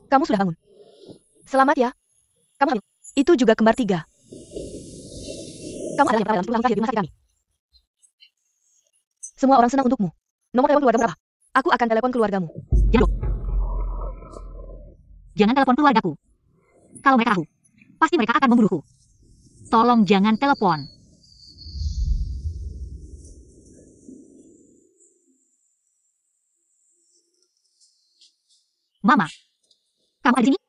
Kamu sudah bangun. Selamat ya. Kamu hamil. Itu juga kembar 3. Kamu adalah yang pertama dalam 10 tahun terakhir di rumah sakit kami. Semua orang senang untukmu. Nomor telepon keluargamu berapa? Aku akan telepon keluargamu. Jangan telepon keluargaku. Kalau mereka tahu, pasti mereka akan membunuhku. Tolong jangan telepon. Mama, kamu ada di sini?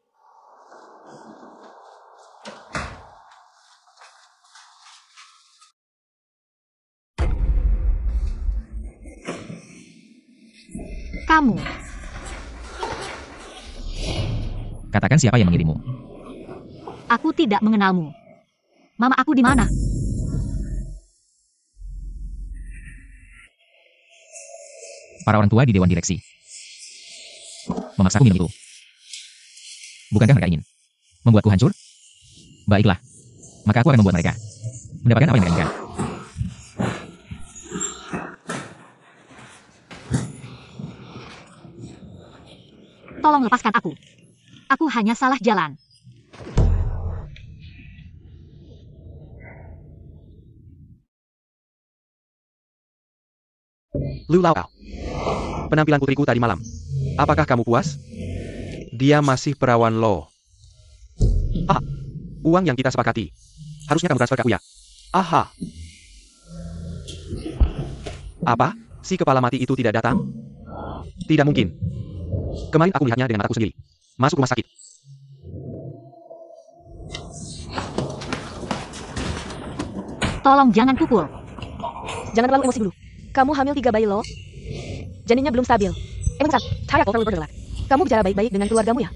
Kamu. Katakan siapa yang mengirimmu. Aku tidak mengenalmu. Mama aku di mana? Para orang tua di dewan direksi memaksaku minum itu. Bukankah mereka ingin membuatku hancur? Baiklah, maka aku akan membuat mereka mendapatkan apa yang mereka inginkan. Tolong lepaskan aku. Aku hanya salah jalan. Lu Lao. Penampilan putriku tadi malam. Apakah kamu puas? Dia masih perawan lo. Ah, uang yang kita sepakati. Harusnya kamu transfer ke Uya. Aha. Apa? Si kepala mati itu tidak datang? Tidak mungkin. Kemarin aku melihatnya dengan mataku sendiri. Masuk rumah sakit. Tolong jangan pukul. Jangan terlalu emosi dulu. Kamu hamil 3 bayi lo. Janinnya belum stabil. Emang saya kok perlu berdelat. Kamu bicara baik-baik dengan keluargamu ya.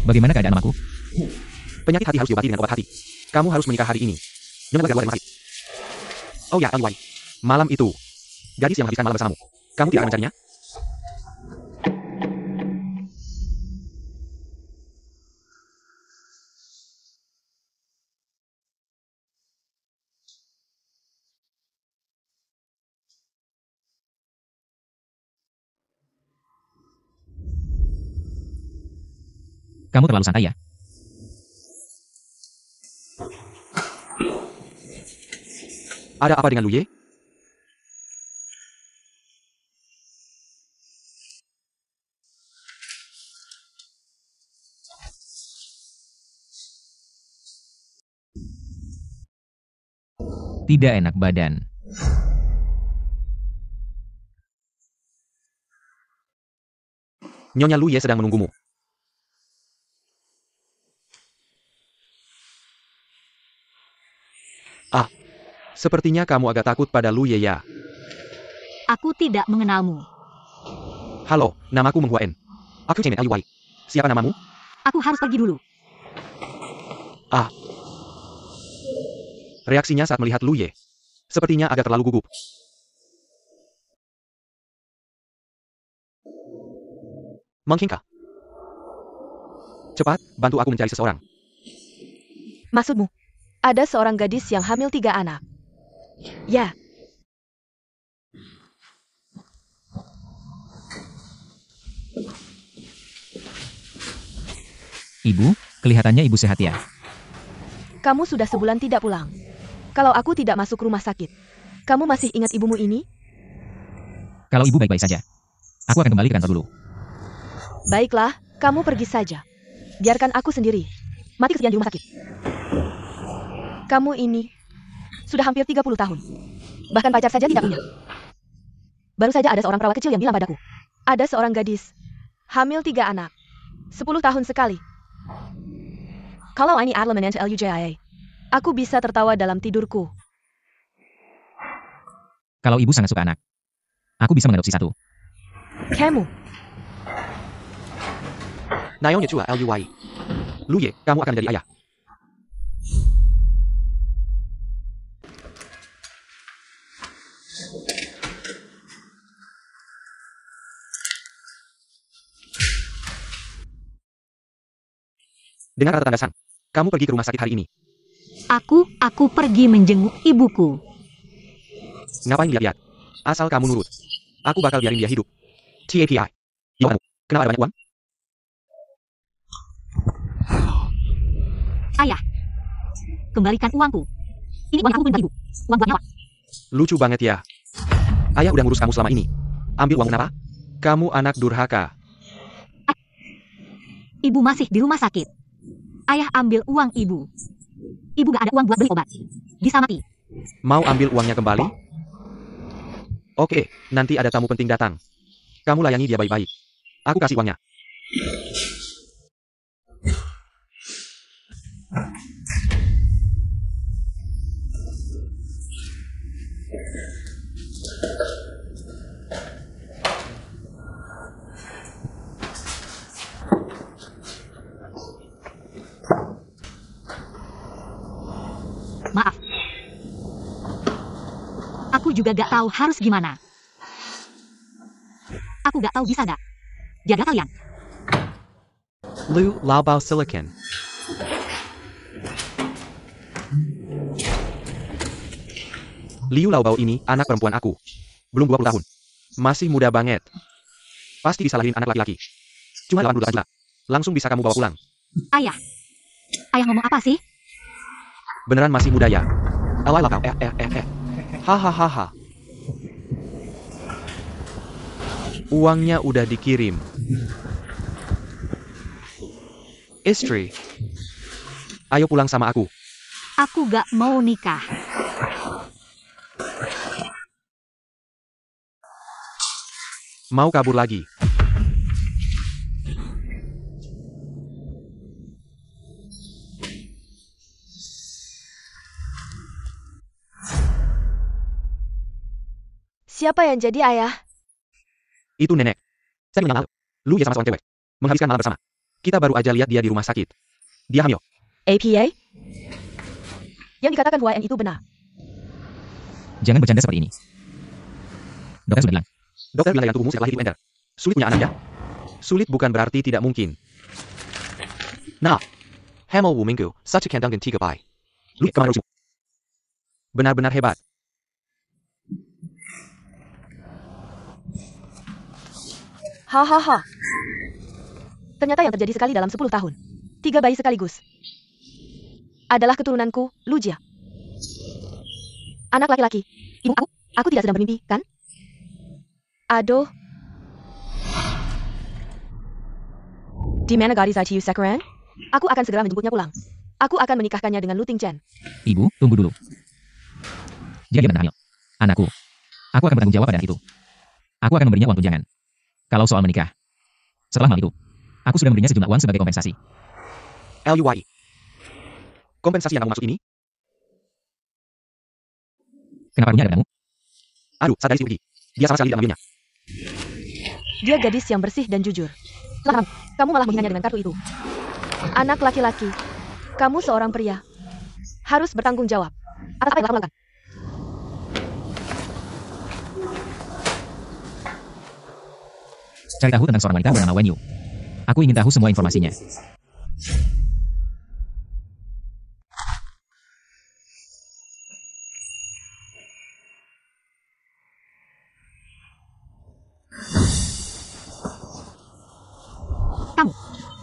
Bagaimana keadaan mamaku? Penyakit hati harus diobati dengan obat hati. Kamu harus menikah hari ini. Nyonya keluar dari rumah sakit. Oh ya, Aliwai. Malam itu. Gadis yang menghabiskan malam bersamamu. Kamu tidak akan mencarinya? Kamu terlalu santai ya? Ada apa dengan Lu Ye? Tidak enak badan. Nyonya Lu Ye sedang menunggumu. Ah, sepertinya kamu agak takut pada Lu Ye ya. Aku tidak mengenalmu. Halo, namaku Meng Hua En. Aku Chen Aliwai. Siapa namamu? Aku harus pergi dulu. Ah. Reaksinya saat melihat Lu Ye. Sepertinya agak terlalu gugup. Menghinka. Cepat, bantu aku mencari seseorang. Maksudmu, ada seorang gadis yang hamil 3 anak. Ya. Ibu, kelihatannya ibu sehat ya. Kamu sudah sebulan tidak pulang. Kalau aku tidak masuk rumah sakit, kamu masih ingat ibumu ini? Kalau ibu baik-baik saja, aku akan kembali ke kantor dulu. Baiklah, kamu pergi saja. Biarkan aku sendiri. Mati kesekian di rumah sakit. Kamu ini sudah hampir 30 tahun. Bahkan pacar saja tidak punya. Baru saja ada seorang perawat kecil yang bilang padaku. Ada seorang gadis. Hamil 3 anak. 10 tahun sekali. Kalau ini adalah menantu LUJIA, aku bisa tertawa dalam tidurku. Kalau ibu sangat suka anak, aku bisa mengadopsi satu. Kamu. Naonya Chua Liu. Lu Ye, kamu akan menjadi ayah. Dengan kata tanda sang, kamu pergi ke rumah sakit hari ini. Aku pergi menjenguk ibuku. Ngapain lihat-lihat? Asal kamu nurut. Aku bakal biarin dia hidup. TAPI. Yo kamu, kenapa ada banyak uang? Ayah, kembalikan uangku. Ini uang aku beri ibu. Uang buat nyawa. Lucu banget ya. Ayah udah ngurus kamu selama ini. Ambil uang kenapa? Kamu anak durhaka. Ibu masih di rumah sakit. Ayah ambil uang ibu. Ibu gak ada uang buat beli obat. Bisa mati. Mau ambil uangnya kembali? Oke, nanti ada tamu penting datang. Kamu layani dia baik-baik. Aku kasih uangnya. Maaf. Aku juga gak tahu harus gimana. Aku gak tahu bisa gak. Jaga kalian. Liu Laobao Silicon. Liu Laobao ini anak perempuan aku. Belum 20 tahun. Masih muda banget. Pasti disalahin anak laki-laki. Cuma 88 juta. Langsung bisa kamu bawa pulang. Ayah. Ayah ngomong apa sih? Beneran masih muda ya? Alay lakau. Hahaha. Uangnya udah dikirim. Istri. Ayo pulang sama aku. Aku gak mau nikah. Mau kabur lagi. Siapa yang jadi ayah? Itu nenek. Saya yang lalu. Lu ya sama seorang cewek. Menghabiskan malam bersama. Kita baru aja lihat dia di rumah sakit. Dia hamil. APA? Yang dikatakan YN itu benar. Jangan bercanda seperti ini. Dokter sudah bilang. Dokter bilang tubuhmu setelah hidup ender. Sulit punya anak ya? Sulit bukan berarti tidak mungkin. Nah. Hamil wu minggu. Such a kandang dan tiga bai. Lu kemana rusmu? Benar-benar hebat. Hahaha. Ternyata yang terjadi sekali dalam 10 tahun. 3 bayi sekaligus. Adalah keturunanku, Lujia. Anak laki-laki. Ibu, aku tidak sedang bermimpi, kan? Aduh. Di mana gadis ITU Sakaran? Aku akan segera menjemputnya pulang. Aku akan menikahkannya dengan Lu Tingchen. Ibu, tunggu dulu. Dia benar hamil. Anakku. Aku akan bertanggung jawab pada itu. Aku akan memberinya uang tunjangan. Kalau soal menikah. Setelah malam itu, aku sudah memberinya sejumlah uang sebagai kompensasi. LUYI. Kompensasi yang kamu maksud ini? Kenapa punya ada padamu? Aduh, sadari si Ugi. Dia sama sekali tidak mengambilnya. Dia gadis yang bersih dan jujur. Lah, kamu malah menghinanya dengan kartu itu. Anak laki-laki. Kamu seorang pria. Harus bertanggung jawab. Atas apa yang telah kamu lakukan. Cari tahu tentang seorang wanita bernama Wen Yu. Aku ingin tahu semua informasinya.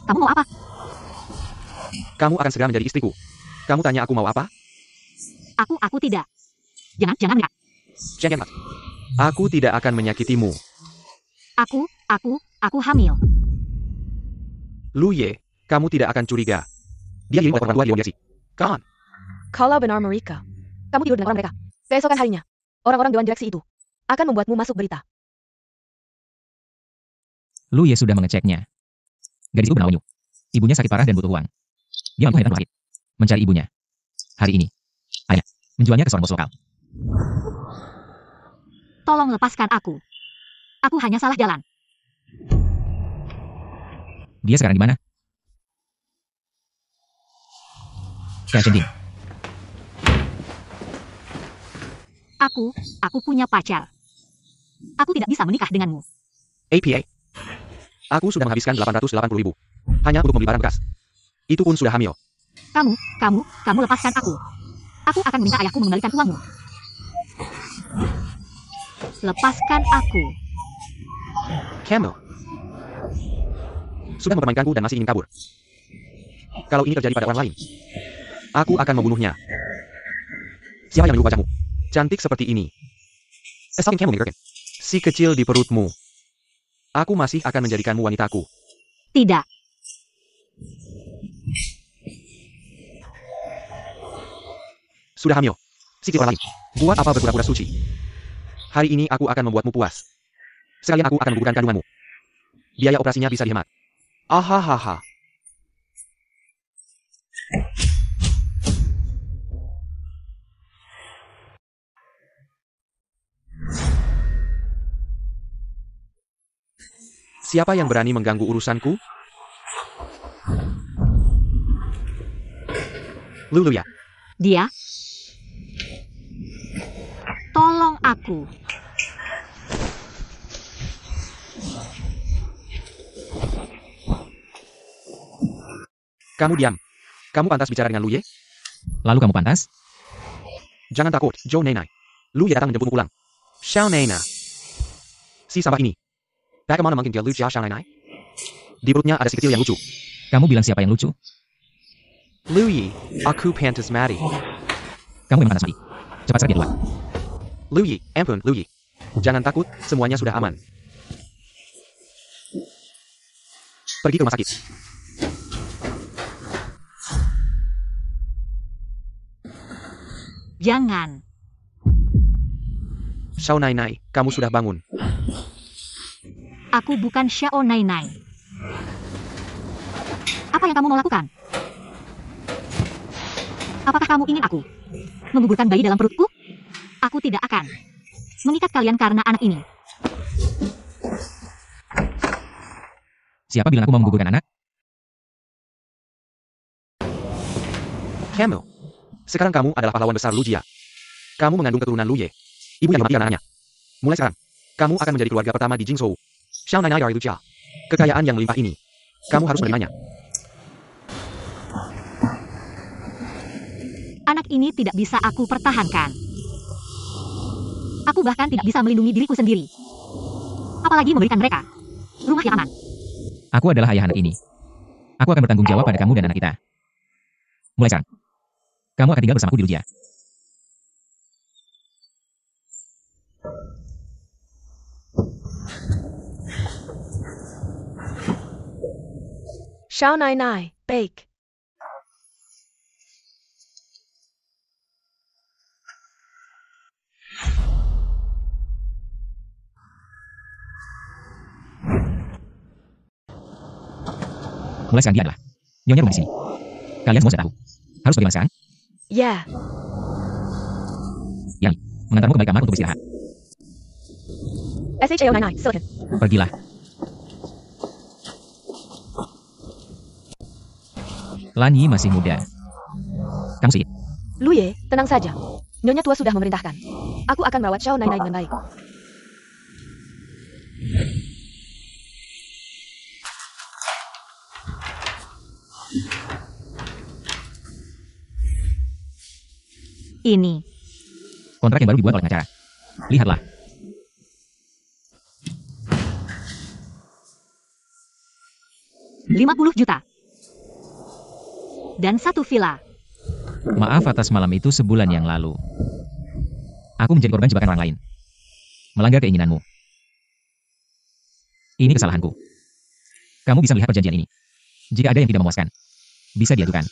Kamu mau apa? Kamu akan segera menjadi istriku. Kamu tanya aku mau apa? Aku tidak. Jangan menikah. Jangan. Aku tidak akan menyakitimu. Aku hamil. Lu Ye, kamu tidak akan curiga. Dia diirim oleh orang tua di Wondersi. Come on. Kalau benar Marika, kamu tidur dengan orang mereka. Keesokan harinya, orang-orang dewan direksi itu akan membuatmu masuk berita. Lu Ye sudah mengeceknya. Gadis itu bernama Wen Yu. Ibunya sakit parah dan butuh uang. Dia mampu hanya mencari ibunya. Hari ini, ayah menjualnya ke seorang bos lokal. Tolong lepaskan aku. Aku hanya salah jalan. Dia sekarang di mana? Kashendin. Aku punya pacar. Aku tidak bisa menikah denganmu. APA. Aku sudah menghabiskan 880.000. Hanya untuk membeli barang bekas. Itu pun sudah hamil. Kamu lepaskan aku. Aku akan minta ayahku mengembalikan uangmu. Lepaskan aku. Camel. Sudah mempermainkanku dan masih ingin kabur. Kalau ini terjadi pada orang lain, aku akan membunuhnya. Siapa yang menyuruh wajahmu? Cantik seperti ini. Estalking Camel Niggerkin. Si kecil di perutmu. Aku masih akan menjadikanmu wanitaku. Tidak. Sudah hamil. Si orang lain. Buat apa berpura-pura suci? Hari ini aku akan membuatmu puas. Sekalian aku akan menggugurkan kandunganmu. Biaya operasinya bisa dihemat. Ahahaha. Siapa yang berani mengganggu urusanku? Lulu ya. Dia. Tolong aku. Kamu diam. Kamu pantas bicara dengan Luye? Lalu kamu pantas? Jangan takut, Zhou Neinai. Luye datang menjemputmu pulang. Xiao Neina. Si sampah ini. Bagaimana mungkin dia Lu Jia Xiao Neinai? Di perutnya ada si kecil yang lucu. Kamu bilang siapa yang lucu? Luyi, aku pantas mati. Kamu memang pantas mati. Cepat serang dia duluan. Luyi, ampun, Luyi. Jangan takut, semuanya sudah aman. Pergi ke rumah sakit. Jangan. Xiao Neinai, kamu sudah bangun. Aku bukan Xiao Neinai. Apa yang kamu mau lakukan? Apakah kamu ingin aku menggugurkan bayi dalam perutku? Aku tidak akan mengikat kalian karena anak ini. Siapa bilang aku mau menggugurkan anak? Camel. Sekarang kamu adalah pahlawan besar Lu Jia. Kamu mengandung keturunan Lu Ye. Ibu yang mati anak-anaknya. Mulai sekarang, kamu akan menjadi keluarga pertama di Jingzhou. Xiao Neinai dari Lu Jia. Kekayaan yang melimpah ini, kamu harus menerimanya. Anak ini tidak bisa aku pertahankan. Aku bahkan tidak bisa melindungi diriku sendiri. Apalagi memberikan mereka rumah yang aman. Aku adalah ayah anak ini. Aku akan bertanggung jawab pada kamu dan anak kita. Mulai sekarang, kamu akan tinggal bersamaku di Lujia. Xiao Neinai, bake. Mulai sekarang dia adalah Nyonya rumah di sini. Kalian semua sudah tahu. Harus bagaimana sekarang? Ya, Yani, mengantarmu ke balik kamar untuk beristirahat. SHAO Neinai, silakan. Pergilah. Lanyi masih muda. Kamu sih. Luye, tenang saja. Nyonya tua sudah memerintahkan. Aku akan merawat Xiao Neinai dengan baik. Ini. Kontrak yang baru dibuat oleh pengacara. Lihatlah. $50 juta. Dan 1 villa. Maaf atas malam itu sebulan yang lalu. Aku menjadi korban jebakan orang lain. Melanggar keinginanmu. Ini kesalahanku. Kamu bisa melihat perjanjian ini. Jika ada yang tidak memuaskan, bisa diajukan.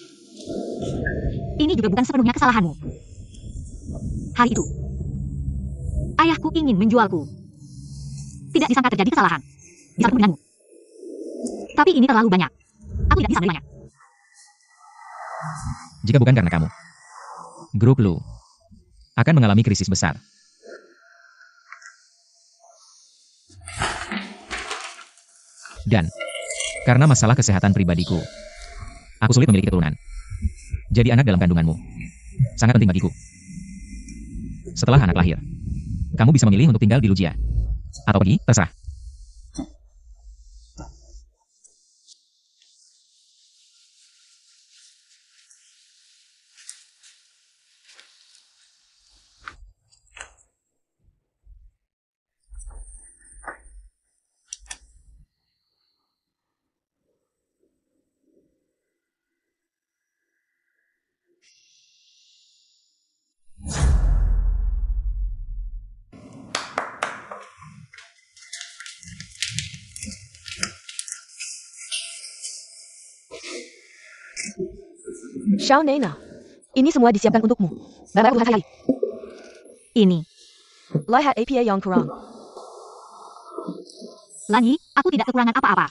Ini juga bukan sepenuhnya kesalahanmu. Hari itu, ayahku ingin menjualku. Tidak disangka terjadi kesalahan. Bisa bertemu denganmu. Tapi ini terlalu banyak. Aku tidak bisa menerimanya. Jika bukan karena kamu, grup Lu akan mengalami krisis besar. Dan, karena masalah kesehatan pribadiku, aku sulit memiliki keturunan. Jadi anak dalam kandunganmu sangat penting bagiku. Setelah anak lahir, kamu bisa memilih untuk tinggal di Lujia. Atau pergi, terserah. Xiao Nena, ini semua disiapkan untukmu. Baru urusan sekali. Ini. Lihat APA yang kurang. Lanyi, aku tidak kekurangan apa-apa.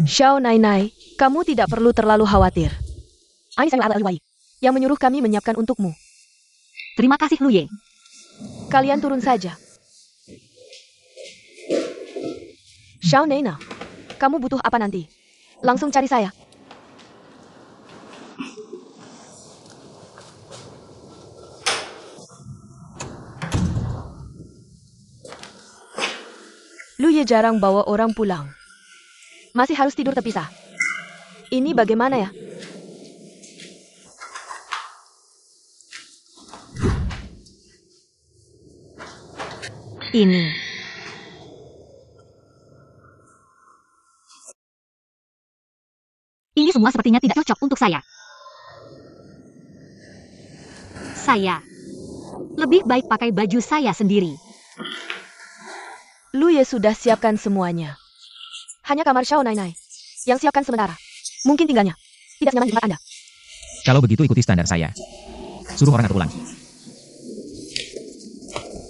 Xiao Nainai, kamu tidak perlu terlalu khawatir. Ini saya Al-Alwai, yang menyuruh kami menyiapkan untukmu. Terima kasih Luye. Kalian turun saja. Xiao Nena, kamu butuh apa nanti? Langsung cari saya. Luye jarang bawa orang pulang. Masih harus tidur terpisah. Ini bagaimana ya? Ini. Ini semua sepertinya tidak cocok untuk saya. Saya lebih baik pakai baju saya sendiri. Luye sudah siapkan semuanya. Hanya kamar Xiao Nainai yang siapkan sementara. Mungkin tinggalnya tidak nyaman di tempat Anda. Kalau begitu ikuti standar saya. Suruh orang atur ulang.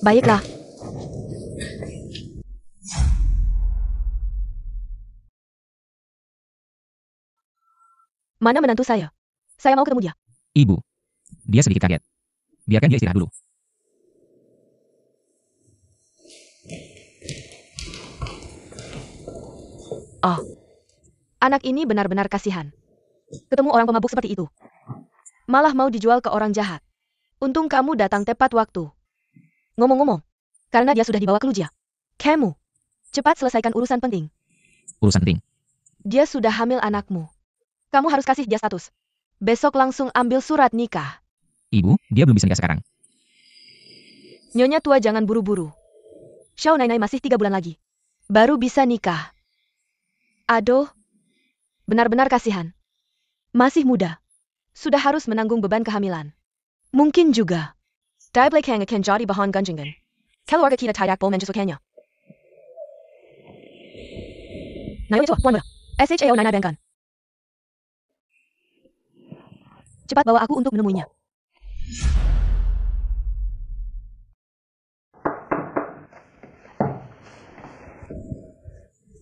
Baiklah. Mana menantu saya? Saya mau ketemu dia. Ibu. Dia sedikit kaget. Biarkan dia istirahat dulu. Oh. Anak ini benar-benar kasihan. Ketemu orang pemabuk seperti itu. Malah mau dijual ke orang jahat. Untung kamu datang tepat waktu. Ngomong-ngomong, karena dia sudah dibawa ke Lujia. Kamu, cepat selesaikan urusan penting. Urusan penting. Dia sudah hamil anakmu. Kamu harus kasih dia status. Besok langsung ambil surat nikah. Ibu, dia belum bisa nikah sekarang. Nyonya tua jangan buru-buru. Xiao Nainai masih 3 bulan lagi. Baru bisa nikah. Aduh, benar-benar kasihan. Masih muda. Sudah harus menanggung beban kehamilan. Mungkin juga. Dai Blake Hang akan jadi bahan gunjingan. Keluarga kita tidak boleh menjusukkannya. Nyonya tua, tuan muda. SHAO Nainai Bangkan. Cepat bawa aku untuk menemuinya.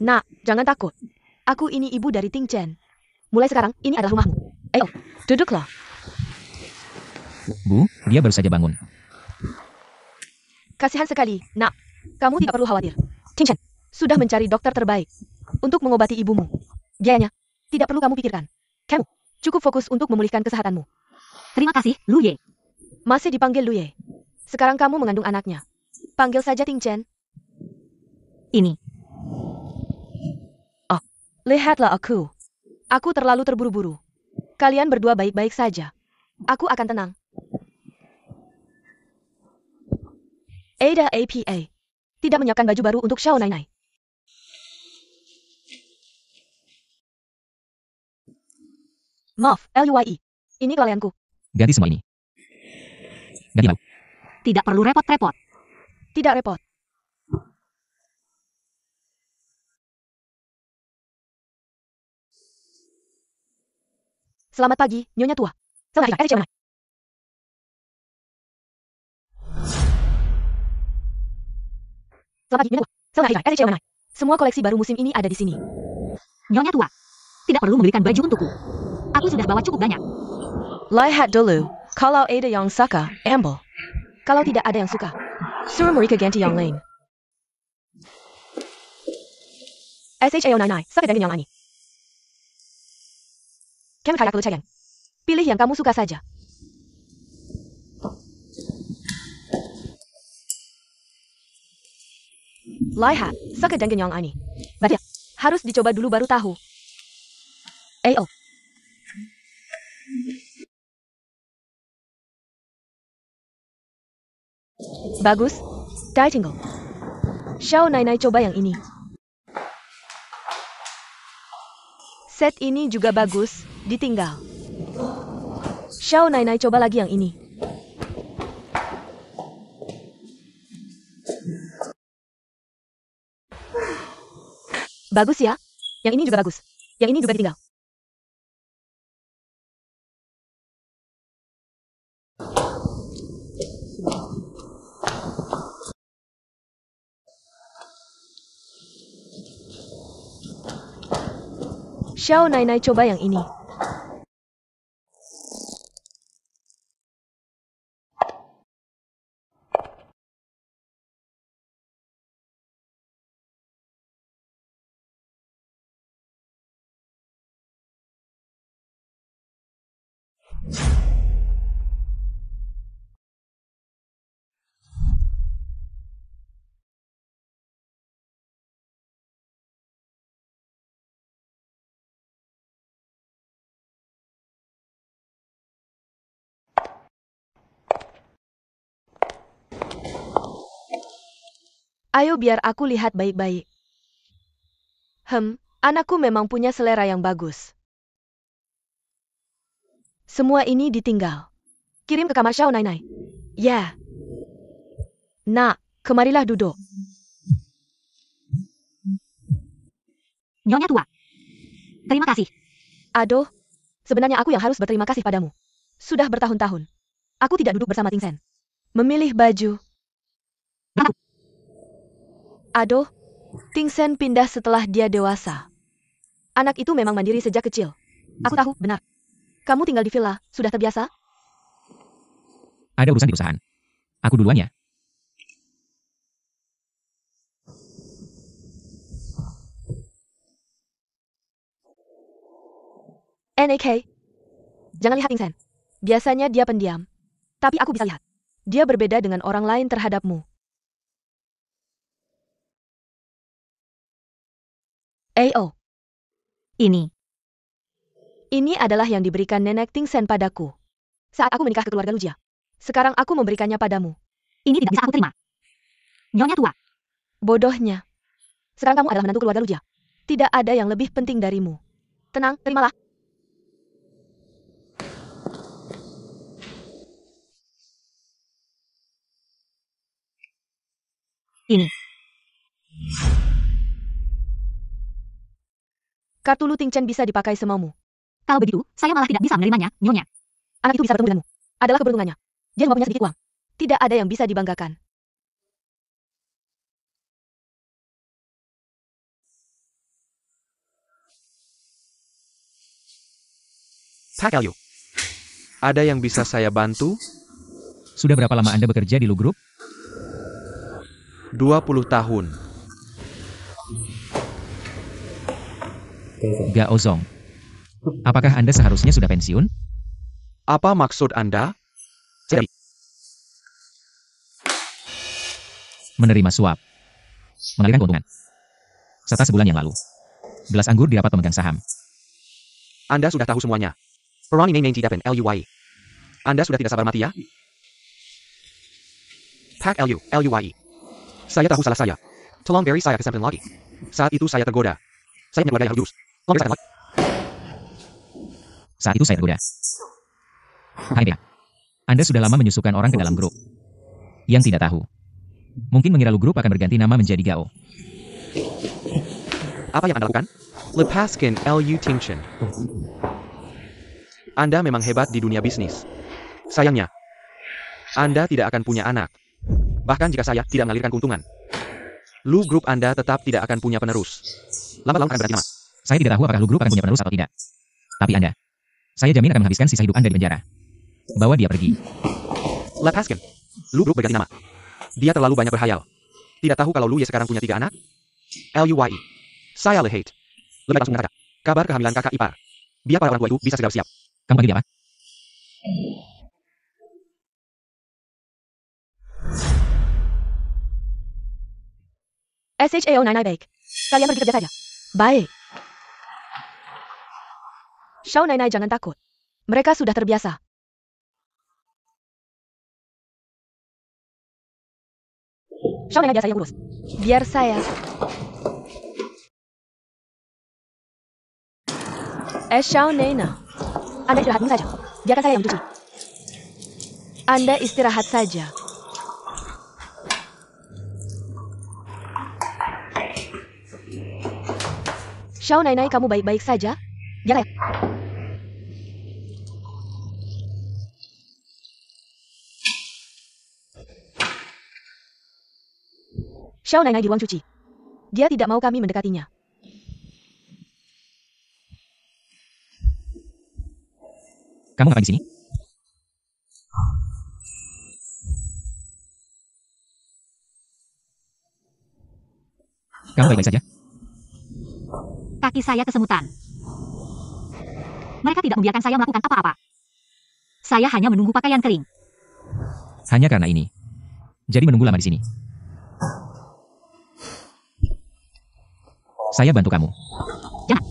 Nak, jangan takut. Aku ini ibu dari Ting Chen. Mulai sekarang, ini adalah rumahmu. Ayo, duduklah. Bu, dia baru saja bangun. Kasihan sekali, nak. Kamu tidak perlu khawatir. Ting Chen sudah mencari dokter terbaik untuk mengobati ibumu. Biayanya tidak perlu kamu pikirkan. Kamu cukup fokus untuk memulihkan kesehatanmu. Terima kasih, Luye. Masih dipanggil Luye. Sekarang kamu mengandung anaknya. Panggil saja Ting Chen. Ini. Oh, lihatlah aku. Aku terlalu terburu-buru. Kalian berdua baik-baik saja. Aku akan tenang. Ada APA. Tidak menyiapkan baju baru untuk Xiao Nainai. Maaf, LUYE. Ini kelalaianku. Ganti semua ini. Ganti lauk. Tidak perlu repot-repot. Tidak repot. Selamat pagi, Nyonya tua. Selamat pagi, Xiao Nainai. Selamat pagi, Nyonya tua. Selamat pagi, Xiao Nainai. Semua koleksi baru musim ini ada di sini. Nyonya tua. Tidak perlu membelikan baju untukku. Aku sudah bawa cukup banyak. Lihat dulu, kalau ada yang suka, ambil. Kalau tidak ada yang suka, suruh mereka ganti yang lain. SHAO Nainai, suka dengan yang ini. Kamu kayak kelucayan. Pilih yang kamu suka saja. Lihat, suka dengan yang ini. Baca, harus dicoba dulu baru tahu. Ayo. Bagus. Dai tinggal. Xiao Nainai coba yang ini. Set ini juga bagus, ditinggal. Xiao Nainai coba lagi yang ini. Bagus ya. Yang ini juga bagus. Yang ini juga ditinggal. Xiao Nainai, coba yang ini. Ayo biar aku lihat baik-baik. Anakku memang punya selera yang bagus. Semua ini ditinggal. Kirim ke kamar Xiao Nainai. Ya. Nak, kemarilah duduk. Nyonya tua. Terima kasih. Aduh, sebenarnya aku yang harus berterima kasih padamu. Sudah bertahun-tahun. Aku tidak duduk bersama Ting Sen. Memilih baju. Aku. Aduh, Ting Sen pindah setelah dia dewasa. Anak itu memang mandiri sejak kecil. Aku tahu, benar. Kamu tinggal di villa, sudah terbiasa? Ada urusan di perusahaan. Aku duluan ya. NAK. Jangan lihat Ting Sen. Biasanya dia pendiam. Tapi aku bisa lihat. Dia berbeda dengan orang lain terhadapmu. Oh. Ini. Ini adalah yang diberikan nenek Ting Sen padaku. Saat aku menikah ke keluarga Lujia. Sekarang aku memberikannya padamu. Ini tidak bisa aku terima. Nyonya tua. Bodohnya. Sekarang kamu adalah menantu keluarga Lujia. Tidak ada yang lebih penting darimu. Tenang, terimalah. Ini. Kartu Lu Ting Chen bisa dipakai semaumu. Kalau begitu, saya malah tidak bisa menerimanya, Nyonya. Anak itu bisa bertemu denganmu. Adalah keberuntungannya. Dia cuma punya sedikit uang. Tidak ada yang bisa dibanggakan. Pak Elyu. Ada yang bisa saya bantu? Sudah berapa lama Anda bekerja di Lu Group? 20 tahun. Gao Zong. Apakah Anda seharusnya sudah pensiun? Apa maksud Anda? Menerima suap. Mengalirkan keuntungan. Serta sebulan yang lalu. Gelas anggur di rapat pemegang saham. Anda sudah tahu semuanya. Perani Neng Tidapen LUY. Anda sudah tidak sabar mati ya? Pak LUY. Saya tahu salah saya. Tolong beri saya kesempatan lagi. Saat itu saya tergoda. Saya punya keluarga yang harus. Tolong beri saya lagi. Saat itu saya tergoda. Hai Bea. Anda sudah lama menyusukan orang ke dalam grup. Yang tidak tahu. Mungkin mengira Lu Group akan berganti nama menjadi Gao. Apa yang Anda lakukan? Lepaskan Lu Ting Chen. Anda memang hebat di dunia bisnis. Sayangnya, Anda tidak akan punya anak. Bahkan jika saya tidak mengalirkan keuntungan. Lu Group Anda tetap tidak akan punya penerus. Lambat laun akan berhenti nama. Saya tidak tahu apakah Lu Group akan punya penerus atau tidak. Tapi Anda, saya jamin akan menghabiskan sisa hidup Anda di penjara. Bawa dia pergi. Lepaskan. Lu Group berganti nama. Dia terlalu banyak berhayal. Tidak tahu kalau Lu Ye sekarang punya 3 anak? LUY. Saya lihat. Lebih langsung mengatakan. Kabar kehamilan kakak ipar. Biar para orang tua itu bisa segera siap. Kamu panggil dia apa? SHAO Nainai baik. Kalian pergi kerja saja. Baik. Xiao Nainai jangan takut. Mereka sudah terbiasa. Xiao Nainai biar saya urus. Biar saya. Xiao Nainai. Anda istirahat dulu saja. Biarkan saya yang mencuci. Anda istirahat saja. Xiao Nainai, kamu baik-baik saja? Biar saya. Xiao Nainai di ruang cuci. Dia tidak mau kami mendekatinya. Kamu ngapain di sini? Kamu baik-baik saja? Kaki saya kesemutan. Mereka tidak membiarkan saya melakukan apa-apa. Saya hanya menunggu pakaian kering. Hanya karena ini. Jadi menunggu lama di sini. Saya bantu kamu. Jangan.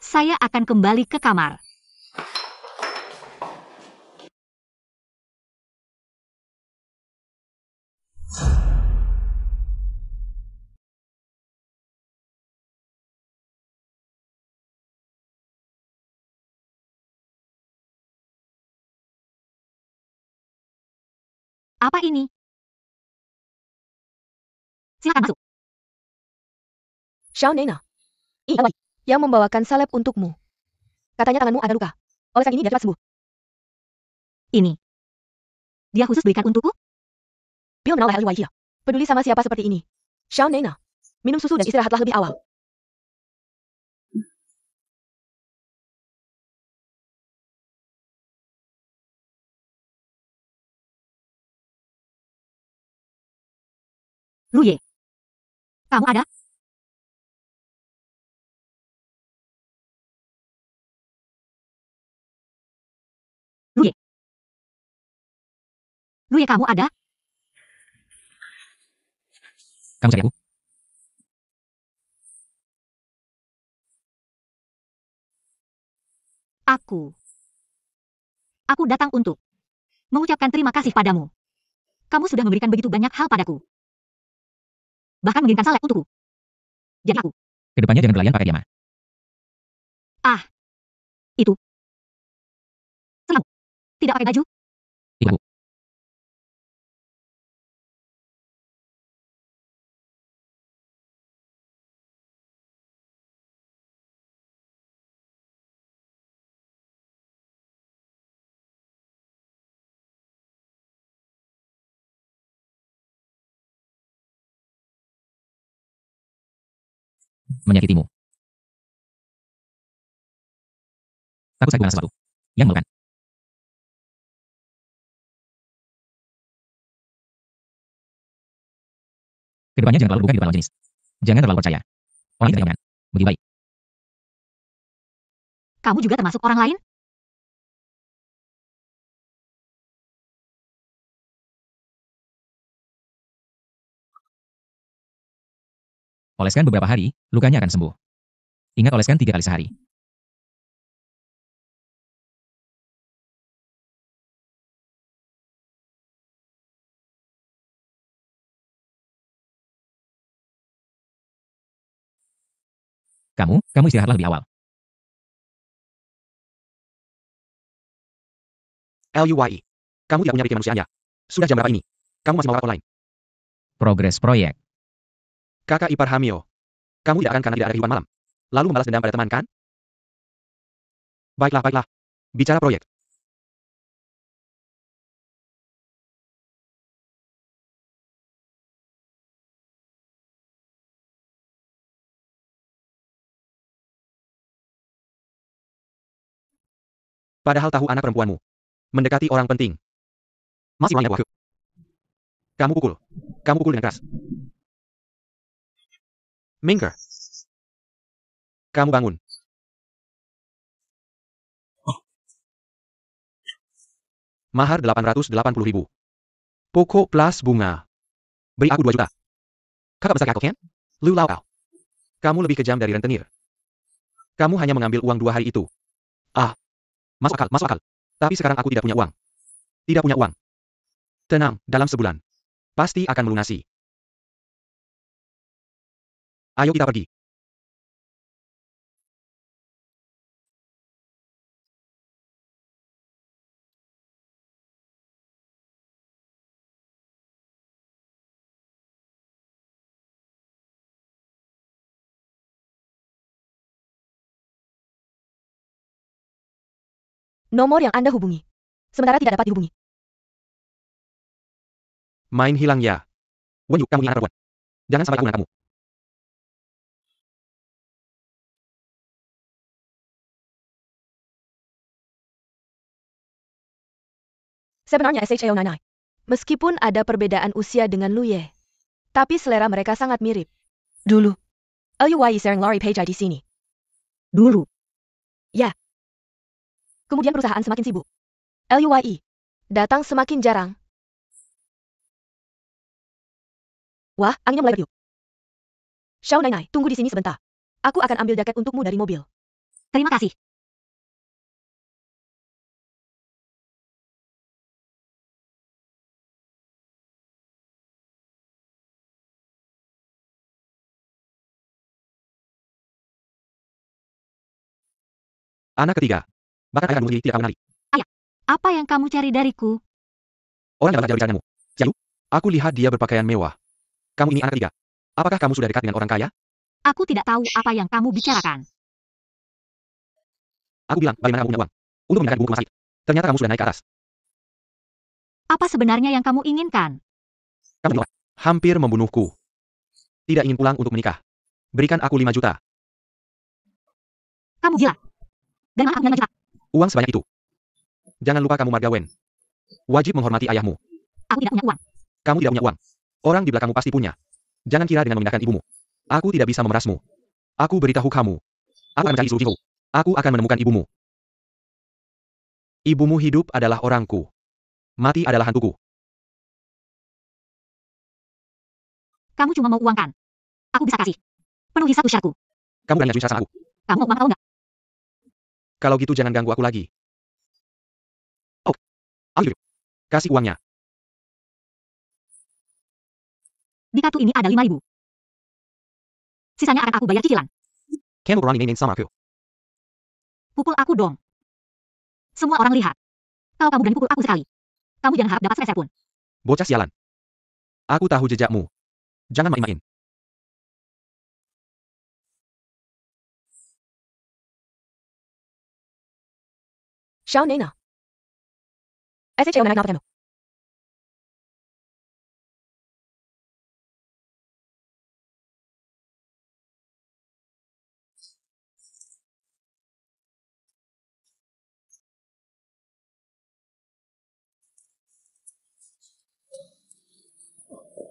Saya akan kembali ke kamar. Apa ini? Silakan masuk. Xiao Nena. Ini yang membawakan salep untukmu. Katanya tanganmu ada luka. Olesan ini biar cepat sembuh. Ini. Dia khusus belikan untukku? Bill menoleh Liu Waiya. Peduli sama siapa seperti ini. Xiao Nena. Minum susu dan istirahatlah lebih awal. Luye. Kamu ada? Luye. Luye, kamu ada? Kamu cari aku? Aku datang untuk mengucapkan terima kasih padamu. Kamu sudah memberikan begitu banyak hal padaku. Bahkan mengirimkan salep untukku. Jadi aku. Kedepannya jangan berlayan pakai diam. Itu. Senang. Tidak pakai baju? Ibu. Menyakitimu. Takut saya bukan sesuatu yang memalukan. Kedepannya jangan terlalu buka di depan lawan jenis. Jangan terlalu percaya. Orang itu tidak nyaman. Begitu baik. Kamu juga termasuk orang lain? Oleskan beberapa hari, lukanya akan sembuh. Ingat oleskan 3 kali sehari. Kamu istirahatlah lebih awal. LUYI. Kamu tidak punya pikir manusianya. Sudah jam berapa ini? Kamu masih mau rapat online? Progres proyek. Kakak ipar Hamio. Kamu tidak akan karena tidak ada kehidupan malam. Lalu membalas dendam pada teman, kan? Baiklah. Bicara proyek. Padahal tahu anak perempuanmu mendekati orang penting. Masih mau ingat waktu. Kamu pukul dengan keras. Minker. Kamu bangun. Mahar 880.000. Pokok plus bunga. Beri aku 2 juta. Kakak besar aku, kan? Lu Lao. Kamu lebih kejam dari rentenir. Kamu hanya mengambil uang 2 hari itu. Masuk akal. Tapi sekarang aku tidak punya uang. Tidak punya uang. Tenang, dalam sebulan. Pasti akan melunasi. Ayo kita pergi. Nomor yang Anda hubungi. Sementara tidak dapat dihubungi. Main hilang ya. Wenyu, kamu ini anak perempuan. Jangan sampai aku dengan kamu. Sebenarnya SHO99. Meskipun ada perbedaan usia dengan Luye, tapi selera mereka sangat mirip. Dulu, LUYE sering lari Page di sini. Dulu. Kemudian perusahaan semakin sibuk. LUYE datang semakin jarang. Wah, anginnya mulai bertiup. Xiao Nainai, tunggu di sini sebentar. Aku akan ambil jaket untukmu dari mobil. Terima kasih. Anak ketiga. Bahkan ayah kandung sendiri tidak kamu kenali. Apa yang kamu cari dariku? Orang yang adalah jalur bicaranya. Xiaoyu, aku lihat dia berpakaian mewah. Kamu ini anak ketiga. Apakah kamu sudah dekat dengan orang kaya? Aku tidak tahu apa yang kamu bicarakan. Aku bilang, bagaimana kamu punya uang? Untuk memindahkan ibumu ke rumah sakit. Ternyata kamu sudah naik ke atas. Apa sebenarnya yang kamu inginkan? Kamu menolak. Hampir membunuhku. Tidak ingin pulang untuk menikah. Berikan aku 5 juta. Kamu gila. Dari mana kamu 5 juta? Uang sebanyak itu. Jangan lupa kamu Marga Wen. Wajib menghormati ayahmu. Aku tidak punya uang. Kamu tidak punya uang. Orang di belakangmu pasti punya. Jangan kira dengan memindahkan ibumu. Aku tidak bisa memerasmu. Aku beritahu kamu. Aku akan mencari seluruh info. Aku akan menemukan ibumu. Ibumu hidup adalah orangku. Mati adalah hantuku. Kamu cuma mau uang kan? Aku bisa kasih. Penuhi satu syaratku. Kamu berani ngajuin sama aku. Kamu mau uang atau enggak? Kalau gitu jangan ganggu aku lagi. Oh. Ayo. Kasih uangnya. Di kartu ini ada 5.000. Sisanya akan aku bayar cicilan. Kamu berani main sama aku. Pukul aku dong. Semua orang lihat. Kalau kamu berani pukul aku sekali, kamu jangan harap dapat sepeser pun. Bocah sialan. Aku tahu jejakmu. Jangan main-main. Xiao Naina. SHO99 nampaknya.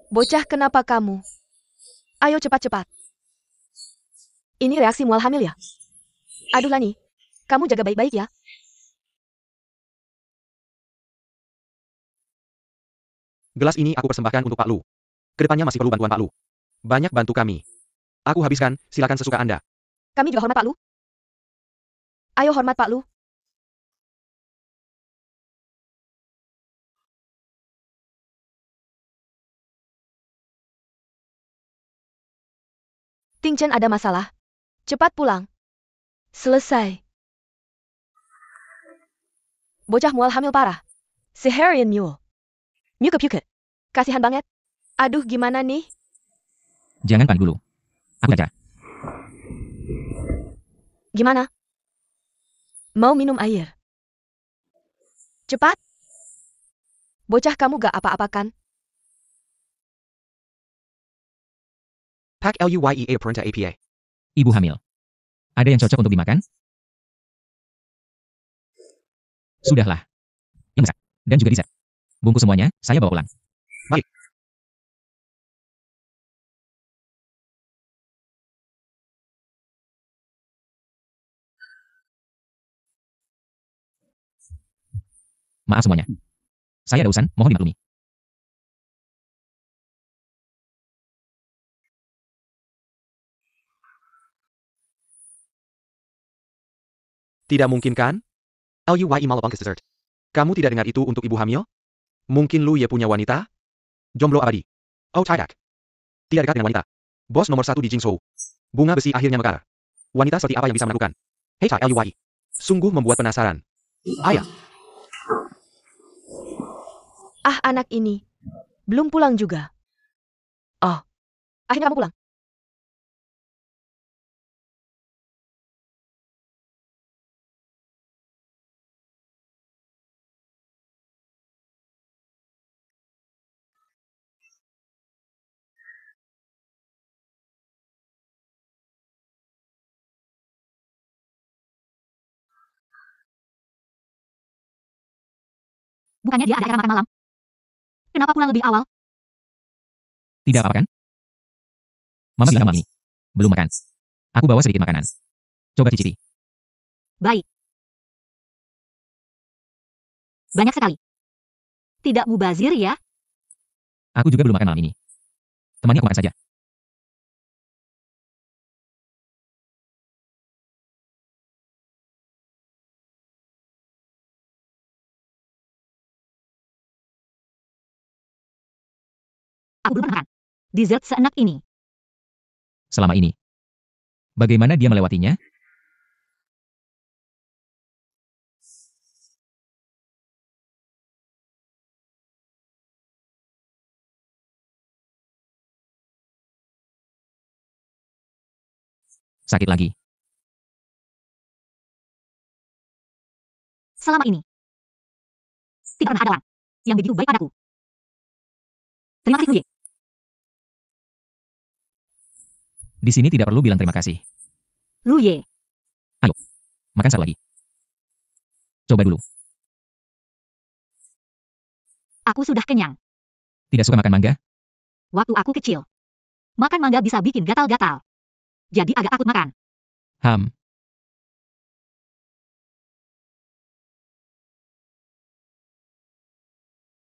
Bocah, kenapa kamu? Ayo cepat-cepat. Ini reaksi mual hamil ya? Aduh Lani, kamu jaga baik-baik ya. Gelas ini aku persembahkan untuk Pak Lu. Kedepannya masih perlu bantuan Pak Lu. Banyak bantu kami. Aku habiskan, silakan sesuka Anda. Kami juga hormat Pak Lu. Ayo hormat Pak Lu. Ting Chen ada masalah. Cepat pulang. Selesai. Bocah mual hamil parah. Seharian mule. Myuke-pyuke. Kasihan banget. Aduh gimana nih? Jangan panik dulu. Aku aja. Gimana? Mau minum air? Cepat. Bocah kamu gak apa-apa kan? Pak LUYEA Perintah APA. Ibu hamil. Ada yang cocok untuk dimakan? Sudahlah. Yang masak. Dan juga dessert. Bungkus semuanya, saya bawa pulang. Baik. Maaf semuanya. Saya ada urusan, mohon dimaklumi. Tidak mungkin kan? LUYE Malapangkis Dessert. Kamu tidak dengar itu untuk ibu hamil? Mungkin Lu Ye punya wanita? Jomblo abadi. Oh tidak. Tidak dekat dengan wanita. Bos nomor 1 di Jingzhou. Bunga besi akhirnya mekar. Wanita seperti apa yang bisa menaklukkan? Hei LUYE. Sungguh membuat penasaran. Ayah. Ah anak ini. Belum pulang juga. Oh. Akhirnya kamu pulang. Bukannya dia ada acara makan malam? Kenapa pulang lebih awal? Tidak apa-apa kan? Mama bilang malam ini. Belum makan. Aku bawa sedikit makanan. Coba cicipi. Baik. Banyak sekali. Tidak mubazir ya? Aku juga belum makan malam ini. Temani aku makan saja. Aku belum pernah makan. Dessert seenak ini. Selama ini. Bagaimana dia melewatinya? Sakit lagi. Selama ini. Tidak pernah ada orang yang begitu baik padaku. Terima kasih, Luye. Di sini tidak perlu bilang terima kasih. Luye. Makan satu lagi. Coba dulu. Aku sudah kenyang. Tidak suka makan mangga? Waktu aku kecil. Makan mangga bisa bikin gatal-gatal. Jadi agak takut makan. Ham.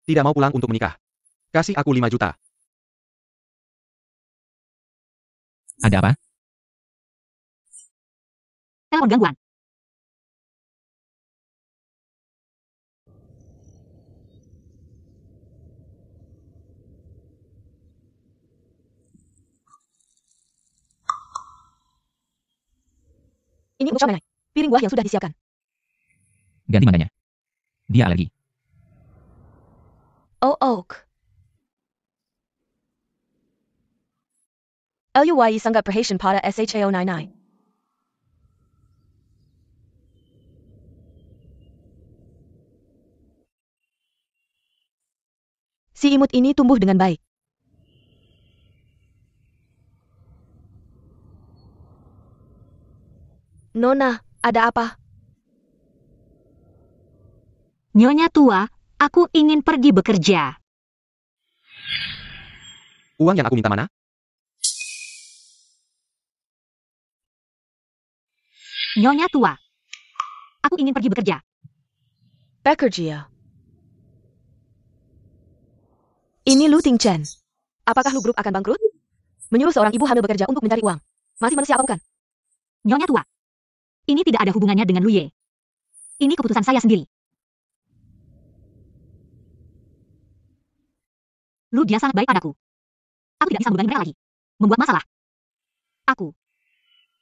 Tidak mau pulang untuk menikah. Kasih aku 5 juta. Ada apa? Telepon gangguan. Ini untuk Shonai. Piring buah yang sudah disiapkan. Ganti mangganya. Dia alergi. Oh, Oak. LUYE sangat perhatian pada SHAO99. Si imut ini tumbuh dengan baik. Nona, ada apa? Nyonya tua, aku ingin pergi bekerja. Uang yang aku minta mana? Nyonya tua. Aku ingin pergi bekerja. Bekerja. Ini Lu Tingchen. Apakah Lu Group akan bangkrut? Menyuruh seorang ibu hamil bekerja untuk mencari uang. Masih manusia apa bukan? Nyonya tua. Ini tidak ada hubungannya dengan Luye. Ini keputusan saya sendiri. Lu dia sangat baik padaku. Aku tidak bisa membebani mereka lagi. Membuat masalah.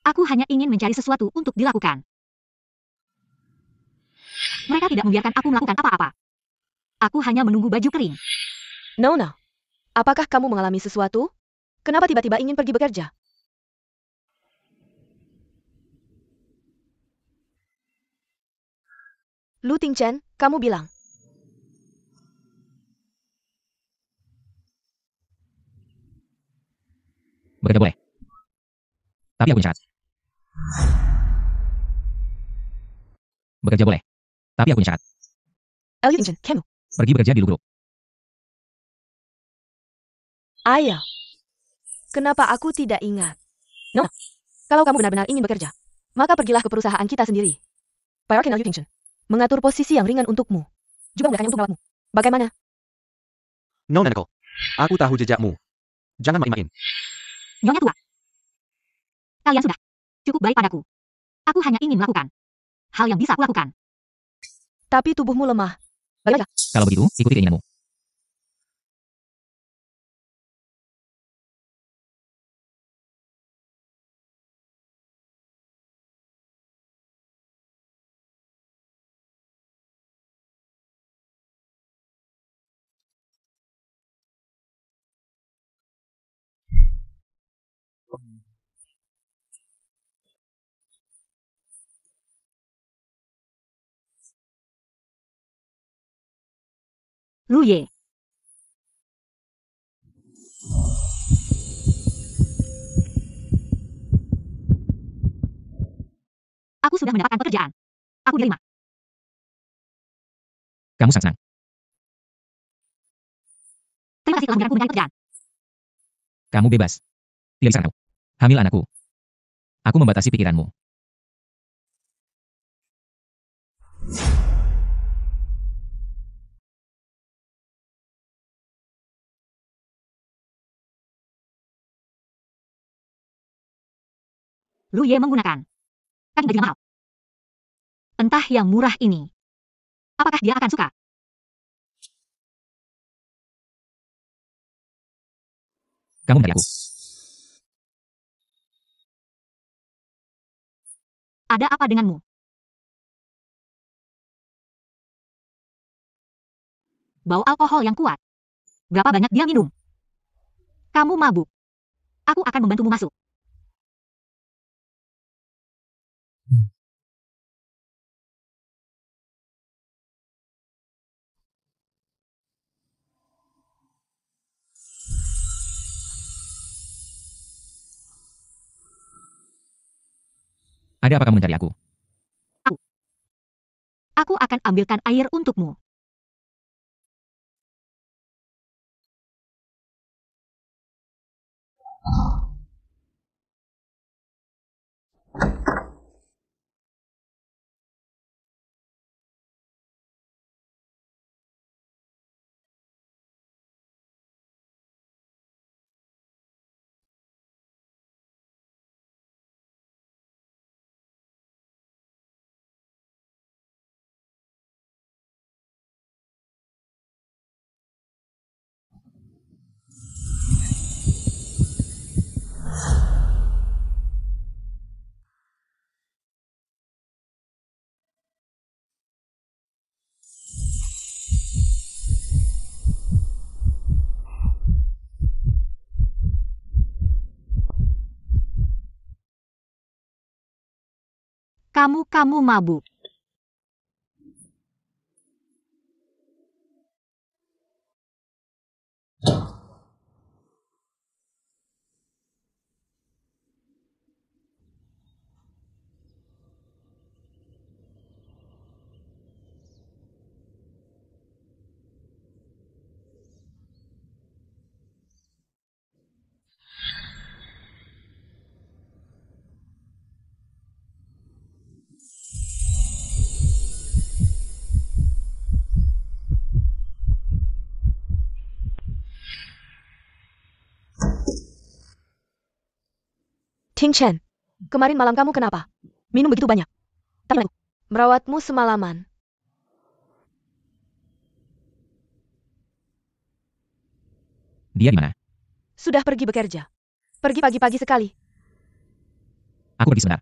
Aku hanya ingin mencari sesuatu untuk dilakukan. Mereka tidak membiarkan aku melakukan apa-apa. Aku hanya menunggu baju kering. Nona, apakah kamu mengalami sesuatu? Kenapa tiba-tiba ingin pergi bekerja? Lu Tingchen, kamu bilang. Bekerja boleh. Tapi aku punya syarat. Bekerja boleh. Tapi aku punya syarat. Lu Tingchen, kamu. Pergi bekerja di Lu Group. Ayah. Kenapa aku tidak ingat? Nona, kalau kamu benar-benar ingin bekerja, maka pergilah ke perusahaan kita sendiri. Priorkan Lu Tingchen. Mengatur posisi yang ringan untukmu. Juga mudahkannya untuk merawatmu. Bagaimana? Nona Nicole. Aku tahu jejakmu. Jangan main-main. Nyonya tua. Kalian sudah cukup baik padaku. Aku hanya ingin melakukan hal yang bisa aku lakukan. Tapi tubuhmu lemah. Bagaimana? Kalau begitu, ikuti keinginanmu. Luye. Aku sudah mendapatkan pekerjaan. Aku diterima. Kamu sangat senang. masih telah menyerangku mencari pekerjaan. Kamu bebas. Tidak bisa kamu. Hamil anakku. Aku membatasi pikiranmu. Lu Ye menggunakan kain baju yang mahal. Entah yang murah ini. Apakah dia akan suka? Kamu mencari aku. Ada apa denganmu? Bau alkohol yang kuat. Berapa banyak dia minum? Kamu mabuk. Aku akan membantumu masuk. Ada apa kamu mencari aku? Aku akan ambilkan air untukmu. Kamu mabuk. Ting Chen, kemarin malam kamu kenapa? Minum begitu banyak. Tapi merawatmu semalaman. Dia di mana? Sudah pergi bekerja. Pergi pagi-pagi sekali. Aku pergi sebentar.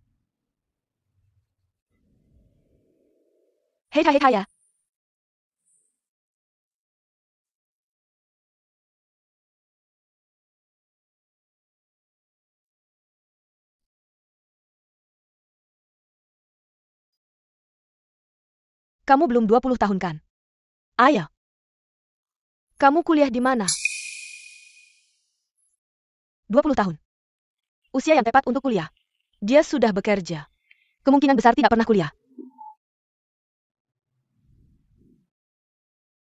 Hei ya. Kamu belum 20 tahun kan? Ayah. Kamu kuliah di mana? 20 tahun. Usia yang tepat untuk kuliah. Dia sudah bekerja. Kemungkinan besar tidak pernah kuliah.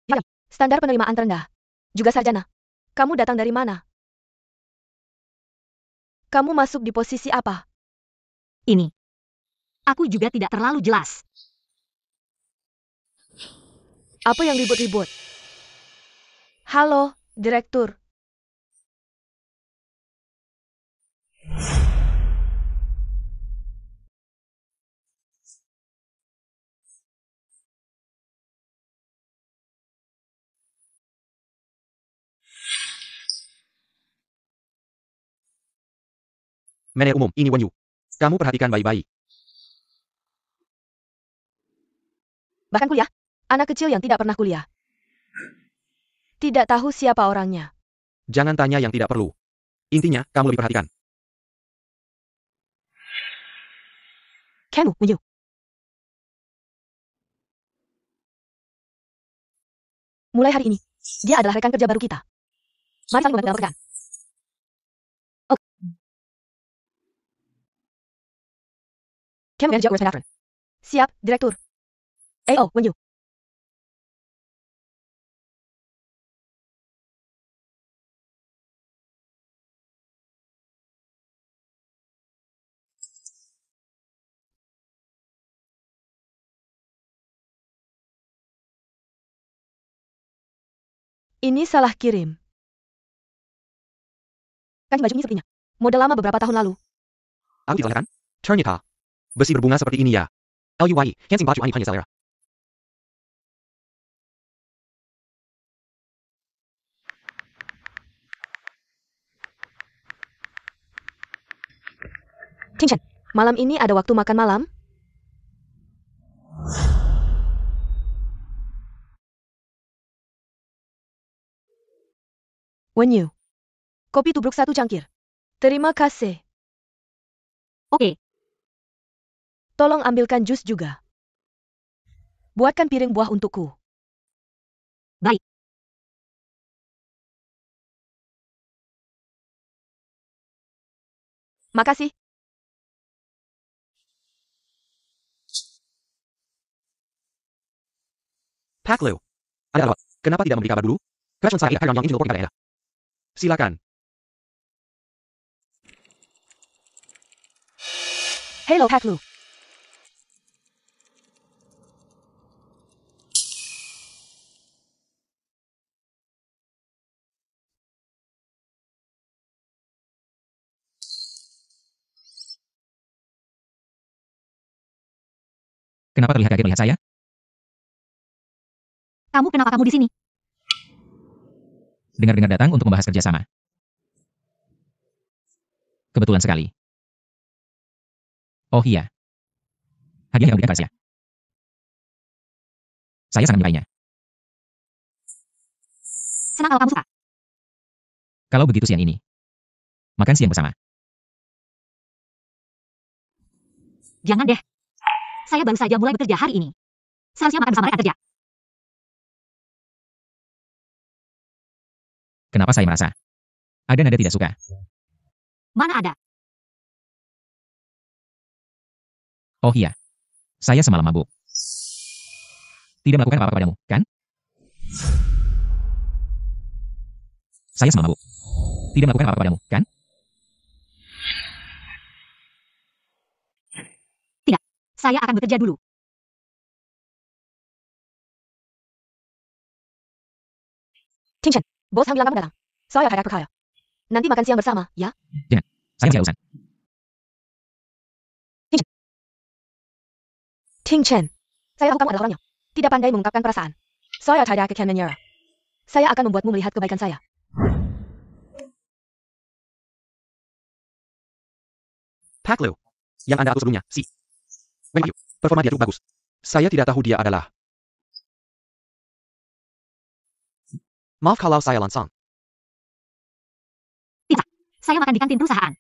Ya, standar penerimaan terendah. Juga sarjana. Kamu datang dari mana? Kamu masuk di posisi apa? Ini. Aku juga tidak terlalu jelas. Apa yang ribut-ribut? Halo, Direktur. Manajer umum, ini Wen Yu. Kamu perhatikan baik-baik. Bahkan kuliah? Anak kecil yang tidak pernah kuliah. Tidak tahu siapa orangnya. Jangan tanya yang tidak perlu. Intinya, kamu lebih perhatikan. Kamu, Wen Yu. Mulai hari ini, dia adalah rekan kerja baru kita. Mari saling membantu dalam pekerjaan. Oke. Kamu manajer West Manhattan. Siap, Direktur. Wen Yu. Ini salah kirim. Kan baju ini sepertinya. Model lama beberapa tahun lalu. Aku tidak kan? Ternyata. Besi berbunga seperti ini ya. LUYE, Hansing baju hanya selera. Tingchen, malam ini ada waktu makan malam? Wenyu. Kopi tubruk 1 cangkir. Terima kasih. Oke, Tolong ambilkan jus juga. Buatkan piring buah untukku. baik. Makasih. Pak Liu. Ada apa? Kenapa tidak memberi kabar dulu? Question saya yang ini tidak ada. Silakan. Hello, Pak Lu. Kenapa terlihat kaget melihat saya? Kenapa kamu di sini? Dengar-dengar datang untuk membahas kerjasama. Kebetulan sekali. Oh iya. Hadiah yang diberikan kepada saya. Saya sangat menyukainya. Senang kalau kamu suka. Kalau begitu siang ini. Makan siang bersama. Jangan deh. Saya baru saja mulai bekerja hari ini. Seharusnya makan bersama rekan kerja. Kenapa saya merasa? Ada nada tidak suka. Mana ada? Oh iya. Saya semalam mabuk. Tidak melakukan apa-apa padamu, kan? Saya semalam mabuk. Tidak melakukan apa-apa padamu, kan? Saya akan bekerja dulu. Tingchen, bos bilang kamu datang. Saya harap percaya. Nanti makan siang bersama, ya? Saya masih ada urusan. Tingchen, saya tahu kamu adalah orangnya. Tidak pandai mengungkapkan perasaan. Saya tidak akan menyerah. Saya akan membuatmu melihat kebaikan saya. Pak Liu. Yang Anda aku sebelumnya, si. Wenyu. Performa dia cukup bagus. Saya tidak tahu dia adalah. Maaf kalau saya langsung. Saya makan di kantin perusahaan.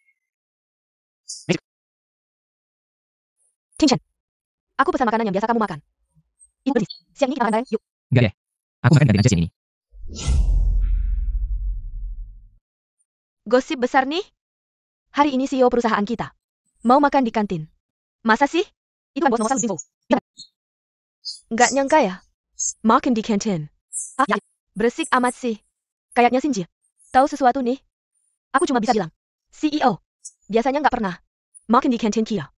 Tingchen, aku pesan makanan yang biasa kamu makan. Itu persis. Siang ini kita makan bareng, yuk. Enggak deh. Aku makan ganti aja siang ini. Gosip besar nih. Hari ini CEO perusahaan kita. Mau makan di kantin. Masa sih? Itu kan bos nomor 1 info. Nggak nyangka ya? Makan di kantin. Ah, ya. Berisik amat sih. Kayaknya Sinji. Tahu sesuatu nih? Aku cuma bisa bilang. CEO. Biasanya nggak pernah. Makan di kantin Kia.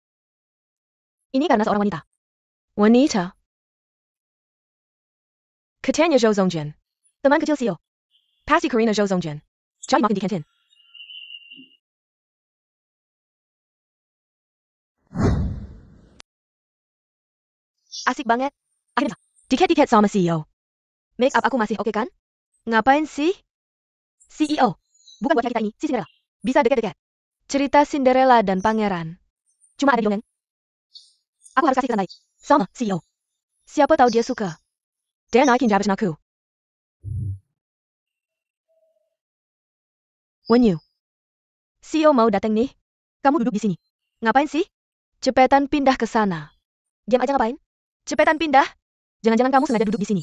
Ini karena seorang wanita. Wanita? Katanya Zhou Zongjian. Teman kecil CEO. Pasti Karina Zhou Zongjian. Cari makan di kantin. Asik banget. Akhirnya, diket-diket sama CEO. Make up aku masih oke kan? Ngapain sih? CEO. Bukan buat kita ini, si Cinderella. Bisa deket-deket. Cerita Cinderella dan Pangeran. Cuma ada di dongeng. Aku harus kasih kesan baik. Sama, CEO. Siapa tahu dia suka. Dia naikin jabatan aku. Wenyu. CEO mau datang nih. Kamu duduk di sini. Ngapain sih? Cepetan pindah ke sana. Diam aja ngapain? Cepetan pindah. Jangan-jangan kamu sengaja duduk di sini.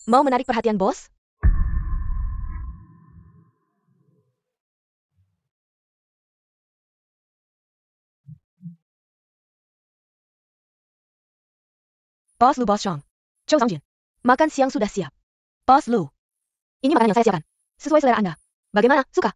Mau menarik perhatian bos? Bos Lu, Bos Chong. Zhou Zongjian. Makan siang sudah siap. Bos Lu. Ini makanan yang saya siapkan. Sesuai selera Anda. Bagaimana? Suka?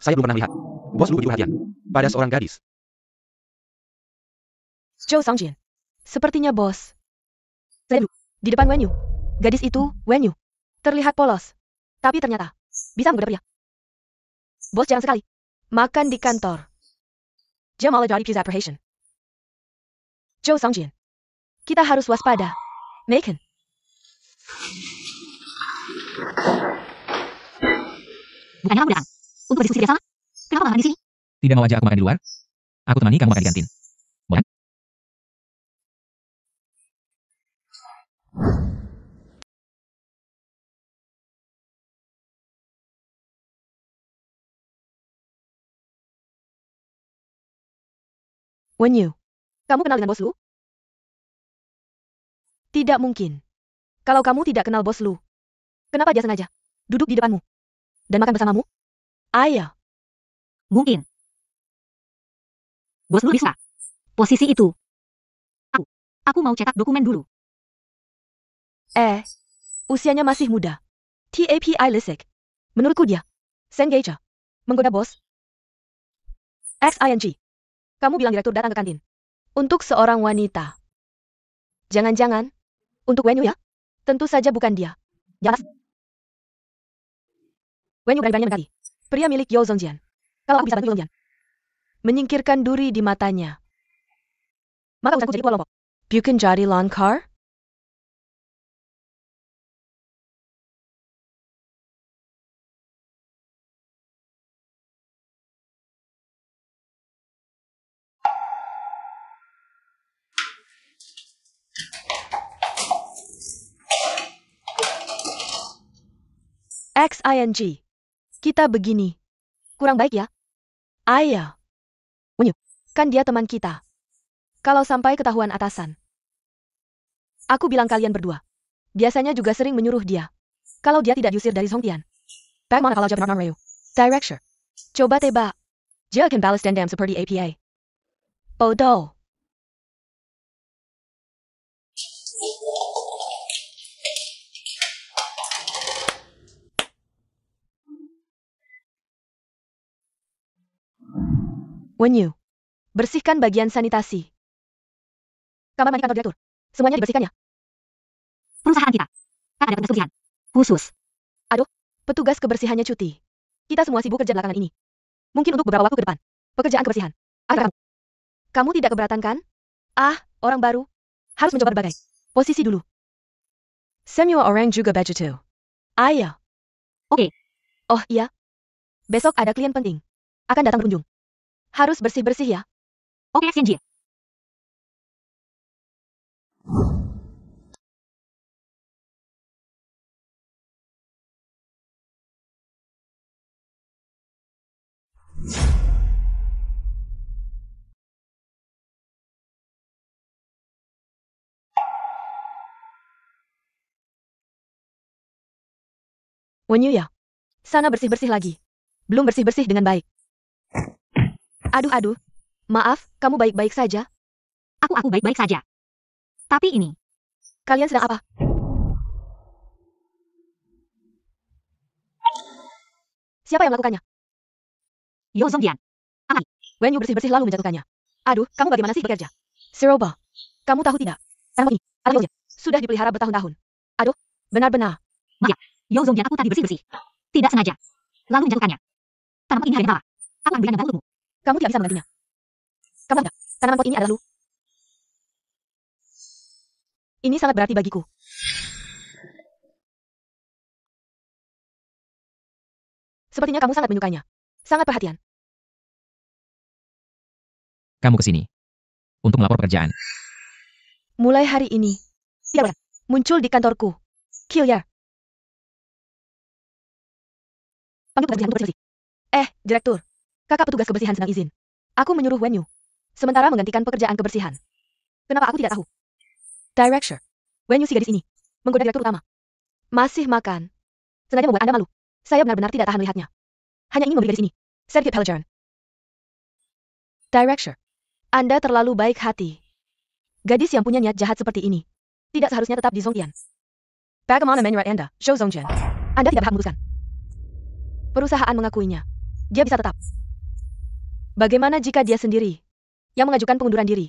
Saya belum pernah melihat Bos Lu beri perhatian pada seorang gadis. Zhou Songjin. Sepertinya bos. Saya dulu. Di depan Wen Yu. Gadis itu, Wen Yu. Terlihat polos. Tapi ternyata, bisa menggoda pria. Bos jarang sekali. Makan di kantor. Dia malah jadi pusat perhatian. Zhou Songjin. Kita harus waspada. Megan. Bukannya kamu datang untuk berdiskusi tidak salah? Kenapa malah di sini? Tidak mau aja aku makan di luar? Aku temani kamu makan di kantin. Boleh? Wen Yu. Kamu kenal dengan bos Lu? Tidak mungkin. Kalau kamu tidak kenal bos Lu, kenapa dia sengaja duduk di depanmu dan makan bersamamu? Ayah. Mungkin. Bos Lu bisa. Posisi itu. Aku mau cetak dokumen dulu. Usianya masih muda. TAPI Lisik. Menurutku dia sengaja menggoda bos. XING. Kamu bilang direktur datang ke kantin. Untuk seorang wanita. Jangan-jangan. Untuk Wen Yu ya? Tentu saja bukan dia. Jelas. Wen Yu berani-beraninya mendekati pria milik Yo Zongjian. Kalau aku bisa bantu Yo Zongjian menyingkirkan duri di matanya, maka urusanku jadi tua lompok. Bukan jadi langkar? XING. Kita begini. Kurang baik ya? Ayah. Wen Yu. Kan dia teman kita. Kalau sampai ketahuan atasan. Aku bilang kalian berdua. Biasanya juga sering menyuruh dia. Kalau dia tidak diusir dari Songtian. Bagaimana kalau dia benar-benar Ryu? Director. Coba tebak. Dia akan balas dendam seperti APA. Bodoh. Wen Yu. Bersihkan bagian sanitasi. Kamar mandi kantor direktur. Semuanya dibersihkan ya? Perusahaan kita. Kan ada petugas kebersihan. Khusus. Petugas kebersihannya cuti. Kita semua sibuk kerja belakangan ini. Mungkin untuk beberapa waktu ke depan. Pekerjaan kebersihan. Agar kamu tidak keberatan kan? Orang baru. Harus mencoba berbagai posisi dulu. Semua orang juga begitu. Ayah. Oke. Oh iya. Besok ada klien penting. Akan datang berkunjung. Harus bersih-bersih ya. Oke, Xinji. Wen Yu ya. Sana bersih-bersih lagi. Belum bersih-bersih dengan baik. Aduh. Maaf, kamu baik-baik saja? Aku baik-baik saja. Tapi ini. Kalian sedang apa? Siapa yang melakukannya? Yo Zongjian. Wen Yu bersih-bersih lalu menjatuhkannya. Aduh, kamu bagaimana sih bekerja? Siroba, kamu tahu tidak? Tanaman ini, adalah Yo sudah dipelihara bertahun-tahun. Aduh, benar-benar. Yo Zongjian, aku tadi bersih-bersih. Tidak sengaja. Lalu menjatuhkannya. Tanaman ini hanya apa ambil yang baru untukmu? Kamu tidak bisa menggantinya. Kamu tidak. Tanaman pot ini adalah Lu. Ini sangat berarti bagiku. Sepertinya kamu sangat menyukainya. Sangat perhatian. Kamu ke sini untuk melapor pekerjaan. Mulai hari ini, tidak boleh muncul di kantorku. Killier. Panggil petugas untuk bersih. Direktur. Kakak petugas kebersihan sedang izin. Aku menyuruh Wen Yu sementara menggantikan pekerjaan kebersihan. Kenapa aku tidak tahu? Director. Wen Yu si gadis ini menggoda direktur utama. Masih makan. Sengaja membuat Anda malu. Saya benar-benar tidak tahan melihatnya. Hanya ingin membeli gadis ini. Sergei Pellerin. Director. Anda terlalu baik hati. Gadis yang punya niat jahat seperti ini tidak seharusnya tetap di Zongtian. Bagaimana menyurat Anda, Zhou Zongjian? Anda tidak berhak memutuskan. Perusahaan mengakuinya. dia bisa tetap. Bagaimana jika dia sendiri yang mengajukan pengunduran diri?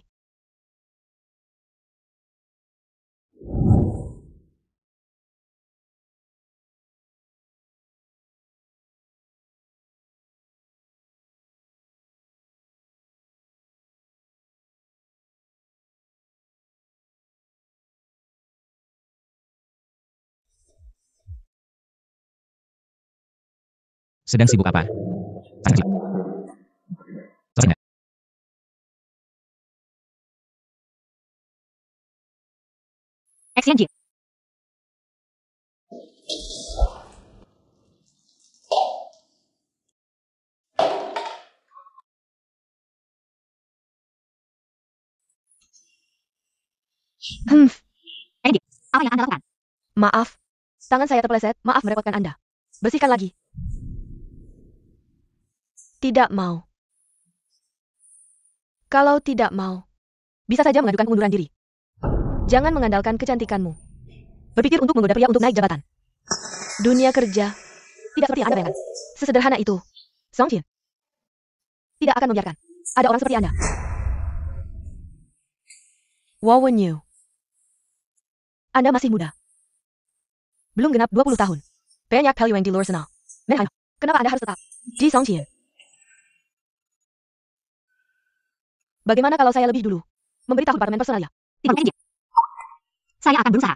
Sedang sibuk apa? Sangat sibuk. Selesai nggak? Exchange. Edit. Apa yang Anda lakukan? Maaf. Tangan saya terpeleset. Maaf merepotkan Anda. Bersihkan lagi. Tidak mau. Kalau tidak mau, bisa saja mengajukan pengunduran diri. Jangan mengandalkan kecantikanmu. Berpikir untuk menggoda pria untuk naik jabatan. Dunia kerja tidak seperti yang Anda bayangkan. Sesederhana itu. Song Jin tidak akan membiarkan ada orang seperti Anda. Wow Wen-yu. Anda masih muda. Belum genap 20 tahun. Banyak value yang di luar sana. Men, kenapa Anda harus tetap di Song Jin? Bagaimana kalau saya lebih dulu memberitahu departemen personalnya? Tidak edit. Saya akan berusaha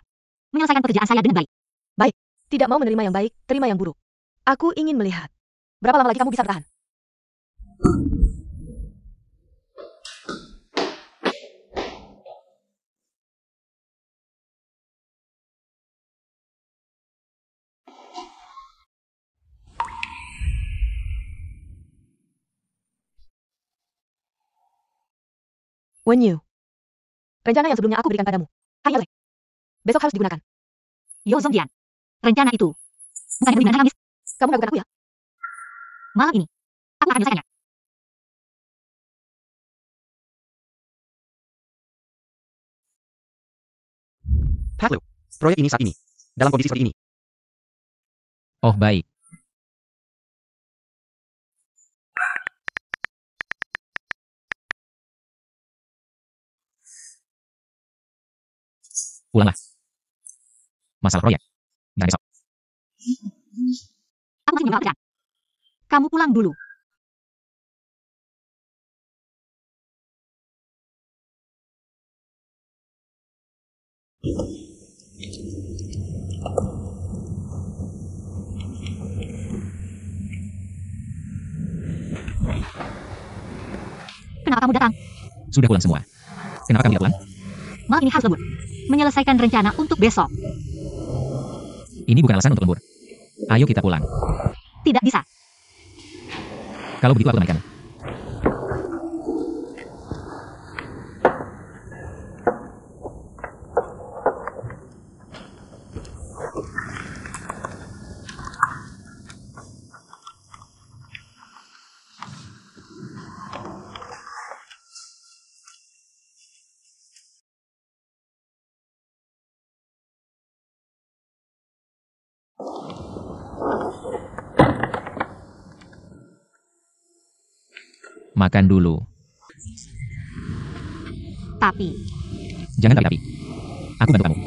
menyelesaikan pekerjaan saya dengan baik. Tidak mau menerima yang baik, terima yang buruk. Aku ingin melihat berapa lama lagi kamu bisa bertahan. Wen-yu. Rencana yang sebelumnya aku berikan padamu. Ayo, besok harus digunakan. Yo Zongdian. Rencana itu bukan yang menangis. Kamu ragukan aku ya? Malam ini aku akan menyelesaikannya. Pat Liu, proyek ini saat ini, dalam kondisi seperti ini. Oh, baik. Pulanglah. Masalah proyek. Nah, besok. Aku masih menolak pekerjaan. Kamu pulang dulu. Kenapa kamu datang? Sudah pulang semua. Kenapa kamu tidak pulang? Malam ini harus lembur. Menyelesaikan rencana untuk besok. Ini bukan alasan untuk lembur. Ayo kita pulang. Tidak bisa. Kalau begitu aku temani kamu. Makan dulu. Tapi Jangan tapi. Aku bantu kamu.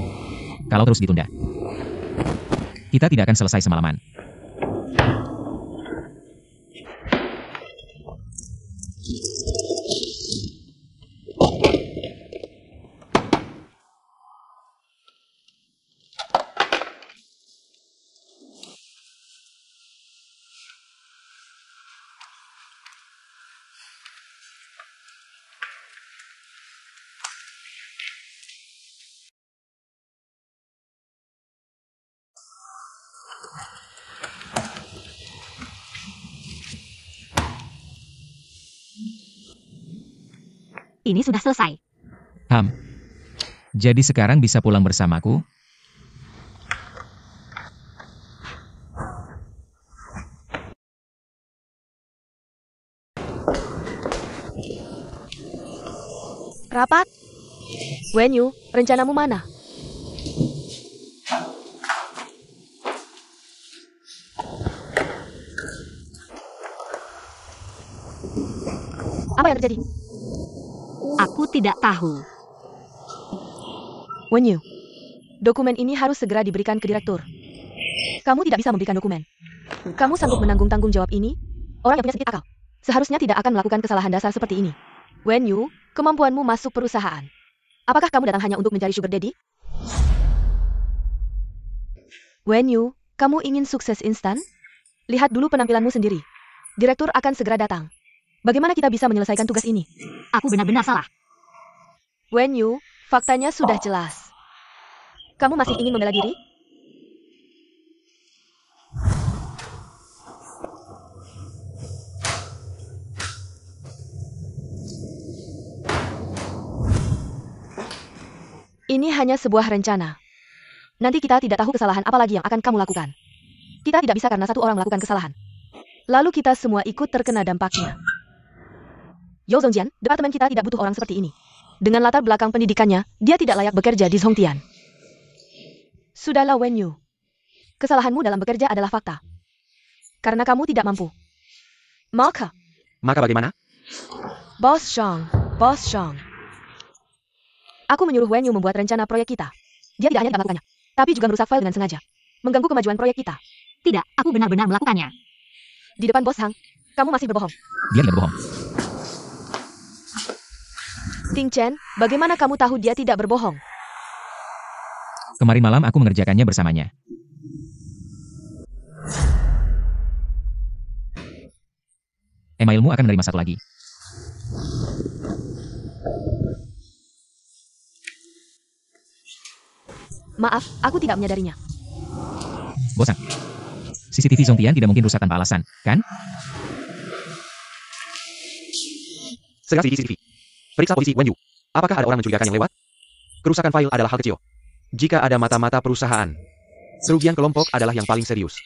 Kalau terus ditunda, kita tidak akan selesai semalaman. ini sudah selesai. Jadi sekarang bisa pulang bersamaku? Rapat? Wen-yu, rencanamu mana? Apa yang terjadi? Aku tidak tahu. Wen Yu, dokumen ini harus segera diberikan ke direktur. Kamu tidak bisa memberikan dokumen. Kamu sanggup menanggung tanggung jawab ini? Orang yang punya sedikit akal seharusnya tidak akan melakukan kesalahan dasar seperti ini. Wen Yu, kemampuanmu masuk perusahaan. Apakah kamu datang hanya untuk mencari sugar daddy? Wen Yu, kamu ingin sukses instan? Lihat dulu penampilanmu sendiri. Direktur akan segera datang. Bagaimana kita bisa menyelesaikan tugas ini? Aku benar-benar salah. Wen Yu, faktanya sudah jelas. Kamu masih ingin membela diri? Ini hanya sebuah rencana. Nanti kita tidak tahu kesalahan apa lagi yang akan kamu lakukan. Kita tidak bisa karena satu orang melakukan kesalahan. Lalu kita semua ikut terkena dampaknya. Yao Zhongjian, departemen kita tidak butuh orang seperti ini. Dengan latar belakang pendidikannya, dia tidak layak bekerja di Zhongtian. Sudahlah Wen Yu. Kesalahanmu dalam bekerja adalah fakta. Karena kamu tidak mampu. Maka bagaimana? Boss Shang. Aku menyuruh Wen Yu membuat rencana proyek kita. Dia tidak hanya tidak melakukannya, tapi juga merusak file dengan sengaja. Mengganggu kemajuan proyek kita. Tidak, aku benar-benar melakukannya. Di depan Bos Hang, kamu masih berbohong. Dia tidak berbohong. Ting Chen, bagaimana kamu tahu dia tidak berbohong? Kemarin malam aku mengerjakannya bersamanya. Emailmu akan menerima satu lagi. Maaf, aku tidak menyadarinya. Bosan. CCTV Zhongtian tidak mungkin rusak tanpa alasan, kan? Segera CCTV. Periksa posisi Wen Yu. Apakah ada orang mencurigakan yang lewat? Kerusakan file adalah hal kecil. Jika ada mata-mata perusahaan, kerugian kelompok adalah yang paling serius.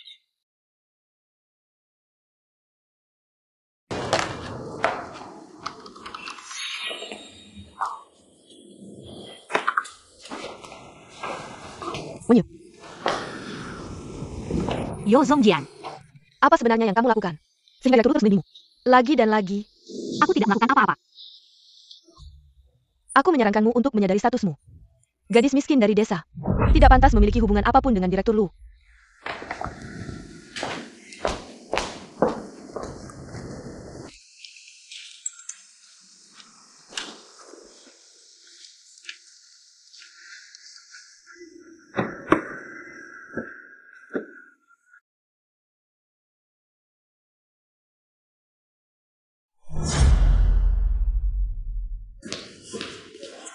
Wen Yu, Yao Zhongjian, apa sebenarnya yang kamu lakukan? Sehingga direktur terus membimbingmu. Lagi dan lagi, aku tidak melakukan apa-apa. aku menyarankanmu untuk menyadari statusmu. Gadis miskin dari desa. Tidak pantas memiliki hubungan apapun dengan Direktur Lu.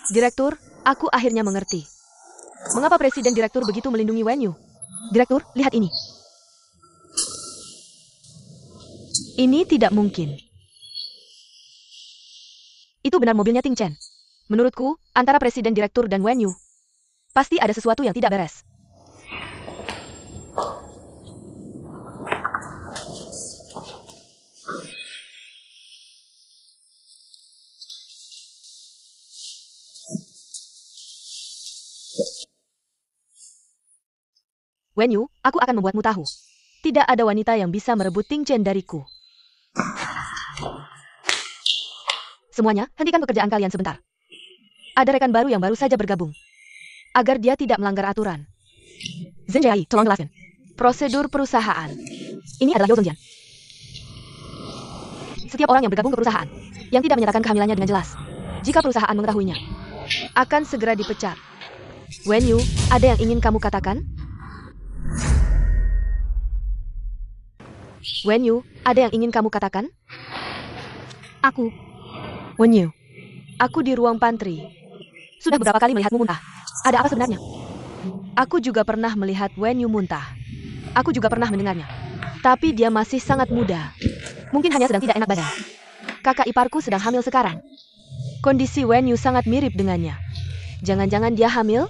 Direktur, aku akhirnya mengerti. Mengapa Presiden Direktur begitu melindungi Wen Yu? Direktur, lihat ini. Ini tidak mungkin. Itu benar mobilnya Ting Chen. Menurutku, antara Presiden Direktur dan Wen Yu, pasti ada sesuatu yang tidak beres. Wen Yu, aku akan membuatmu tahu. Tidak ada wanita yang bisa merebut Ting Chen dariku. Semuanya, hentikan pekerjaan kalian sebentar. Ada rekan baru yang baru saja bergabung. Agar dia tidak melanggar aturan. Zhen Jiai, tolong jelaskan. Prosedur perusahaan. Ini adalah Yao Zhongjian. Setiap orang yang bergabung ke perusahaan, yang tidak menyatakan kehamilannya dengan jelas, jika perusahaan mengetahuinya, akan segera dipecat. Wen Yu, ada yang ingin kamu katakan? Wen Yu, ada yang ingin kamu katakan? Aku, Wen Yu, aku di ruang pantry. Sudah beberapa kali melihatmu muntah. Ada apa sebenarnya? Aku juga pernah melihat Wen Yu muntah. Aku juga pernah mendengarnya. Tapi dia masih sangat muda. Mungkin hanya sedang tidak enak badan. Kakak iparku sedang hamil sekarang. Kondisi Wen Yu sangat mirip dengannya. Jangan-jangan dia hamil?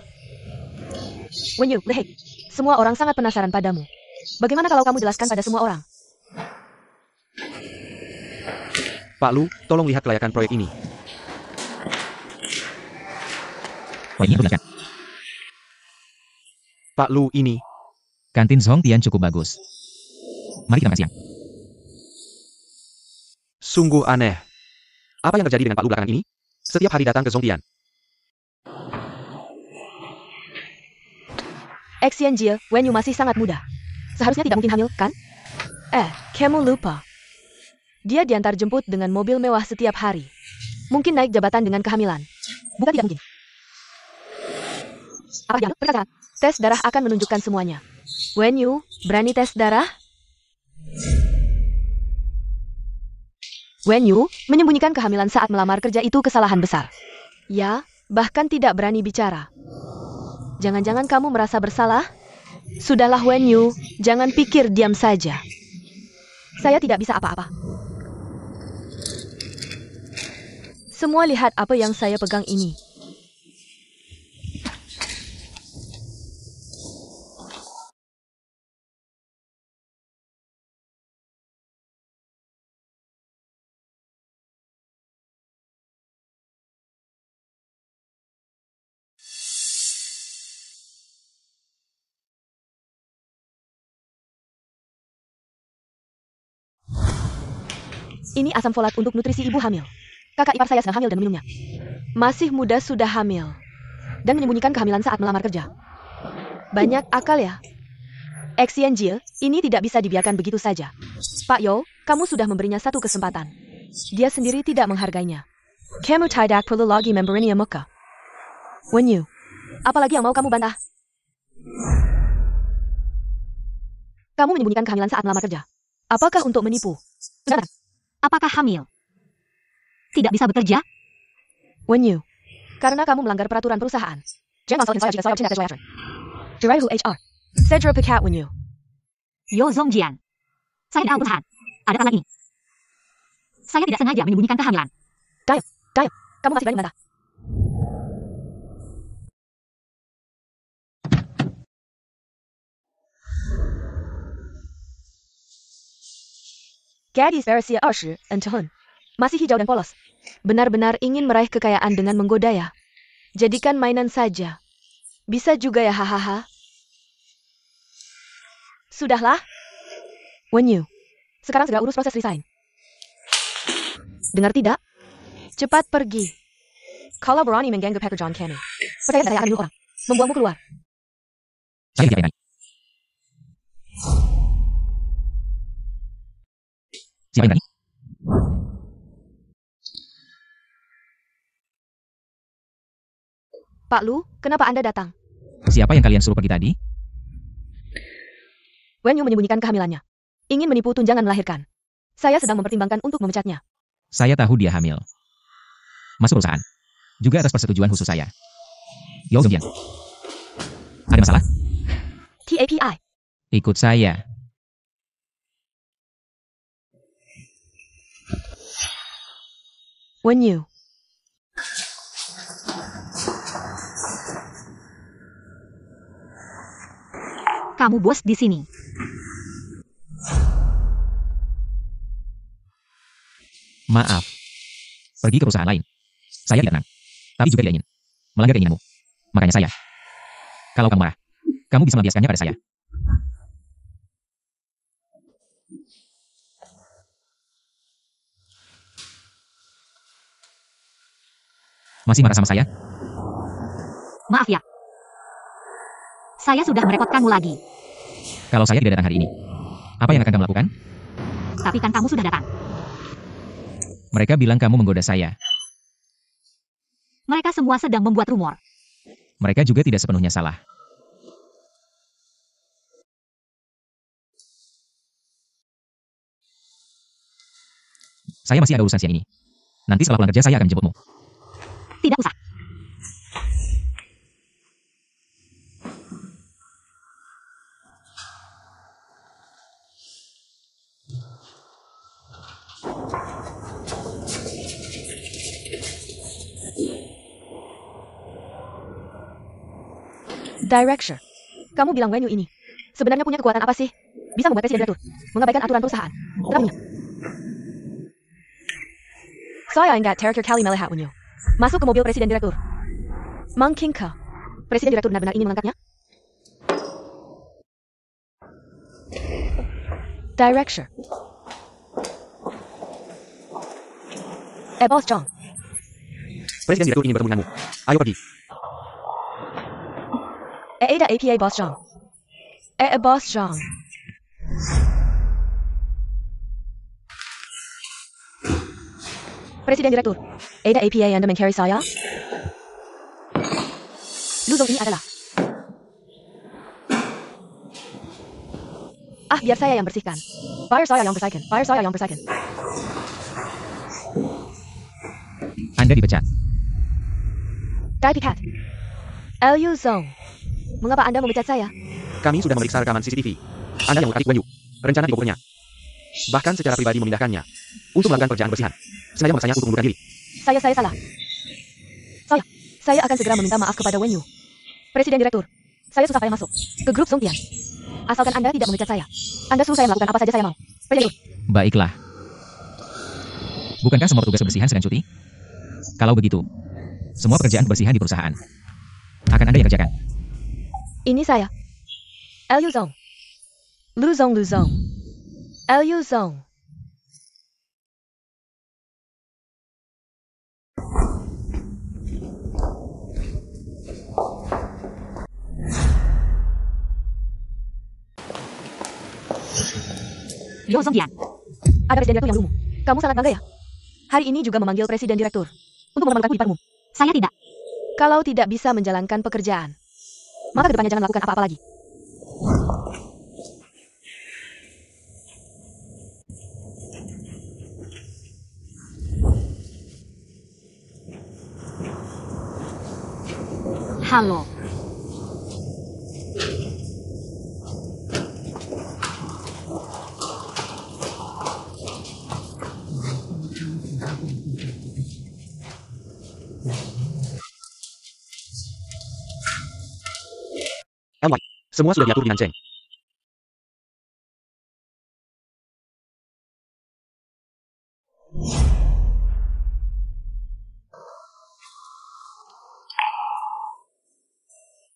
Wen Yu, Lehek. Semua orang sangat penasaran padamu. Bagaimana kalau kamu jelaskan pada semua orang? Pak Lu, tolong lihat kelayakan proyek ini. Poinnya perlukan. Pak Lu ini, Kantin Zhongtian cukup bagus. Mari kita makan siang. sungguh aneh. Apa yang terjadi dengan Pak Lu belakangan ini? Setiap hari datang ke Zongtian. Xianjie, Wenyu masih sangat muda. Seharusnya tidak mungkin hamil, kan? Kamu lupa. Dia diantar jemput dengan mobil mewah setiap hari. Mungkin naik jabatan dengan kehamilan. Bukan tidak mungkin. Apa yang berkata? Tes darah akan menunjukkan semuanya. Wenyu, berani tes darah? Wenyu, menyembunyikan kehamilan saat melamar kerja itu kesalahan besar. Ya, bahkan tidak berani bicara. Jangan-jangan kamu merasa bersalah? Sudahlah Wenyu, jangan pikir diam saja. Saya tidak bisa apa-apa. Semua lihat apa yang saya pegang ini. Ini asam folat untuk nutrisi ibu hamil. Kakak ipar saya sedang hamil dan meminumnya. Masih muda sudah hamil. Dan menyembunyikan kehamilan saat melamar kerja. Banyak akal ya. Xianjie, ini tidak bisa dibiarkan begitu saja. Pak Yo, kamu sudah memberinya satu kesempatan. Dia sendiri tidak menghargainya. Kamu tidak perlu lagi memberinya muka. Wenyu, apalagi yang mau kamu bantah? Kamu menyembunyikan kehamilan saat melamar kerja. Apakah untuk menipu? Benar. Apakah hamil? Tidak bisa bekerja? Wenyu, karena kamu melanggar peraturan perusahaan. Jangan masalahkan saya jika saya bercanda sesuai aturan. Jirai Hu HR. Cedra Pekat Wenyu. Yo Zongjian. Saya tahu perusahaan. Ada talang ini. Saya tidak sengaja menyembunyikan kehamilan. Gayo, kamu masih berani membantah. Gadis Versia 20, Entahun. Masih hijau dan polos. Benar-benar ingin meraih kekayaan dengan menggoda ya. Jadikan mainan saja. Bisa juga ya hahaha. Sudahlah. Wenyu, sekarang segera urus proses resign. Dengar tidak? Cepat pergi. Kalau berani mengganggu pekerjaan kami, percaya saya akan membunuh orang. Membuangmu keluar. Saya tidak berani. Siapa yang berani? Pak Lu, kenapa Anda datang? Siapa yang kalian suruh pergi tadi? Wenyu menyembunyikan kehamilannya. Ingin menipu tunjangan melahirkan. Saya sedang mempertimbangkan untuk memecatnya. Saya tahu dia hamil. Masuk perusahaan. Juga atas persetujuan khusus saya. Yo Zongjian. Ada masalah? TAPI. Ikut saya. Wenyu. Kamu bos di sini. Maaf. Pergi ke perusahaan lain. Saya tidak tenang. Tapi juga tidak ingin melanggar keinginanmu. Makanya saya. Kalau kamu marah, kamu bisa melampiaskannya pada saya. Masih marah sama saya? Maaf ya. Saya sudah merepotkanmu lagi. Kalau saya tidak datang hari ini, apa yang akan kamu lakukan? Tapi kan kamu sudah datang. Mereka bilang kamu menggoda saya. Mereka semua sedang membuat rumor. Mereka juga tidak sepenuhnya salah. Saya masih ada urusan siang ini. Nanti setelah pulang kerja saya akan menjemputmu. Tidak usah. Director. Kamu bilang Wenyu ini sebenarnya punya kekuatan apa sih? Bisa membuat presiden beratur, mengabaikan aturan perusahaan. Kenapa? Saya ingat terakhir kali melihat Wenyu masuk ke mobil presiden direktur. Mungkinkah presiden direktur benar-benar ingin mengangkatnya? Director. Boss Chong. Presiden Direktur ingin bertemu denganmu. Ayo pergi. Ada APA Boss Chong. Boss Chong. Presiden Direktur, ada APA Anda meng-carry saya? Luzong ini adalah... biar saya yang bersihkan. Biar saya yang bersihkan. Biar saya yang bersihkan. Anda dipecat. Dai Pikat. Liu Zong. Mengapa Anda memecat saya? Kami sudah memeriksa rekaman CCTV. Anda yang mengutak Wenyu. Rencana dikuburnya. Bahkan secara pribadi memindahkannya. Untuk melakukan pekerjaan bersihan. Sengaja memaksanya untuk mengundurkan diri. Saya salah. Saya akan segera meminta maaf kepada Wenyu. Presiden Direktur, saya susah payah masuk ke grup Songtian. Asalkan Anda tidak memecat saya. Anda suruh saya melakukan apa saja saya mau. Presiden. Baiklah. Bukankah semua petugas kebersihan sedang cuti? Kalau begitu, semua pekerjaan kebersihan di perusahaan akan Anda yang kerjakan. Ini saya. Liu Zong. Lu Zong. Liu Zong. Liu Zongtian. Ada presiden direktur yang lumu. Kamu sangat bangga ya? Hari ini juga memanggil presiden direktur untuk mengamankanku di depan umum. Saya tidak. Kalau tidak bisa menjalankan pekerjaan, maka kedepannya jangan lakukan apa-apa lagi. Halo. LY. Semua sudah diatur dengan Cheng.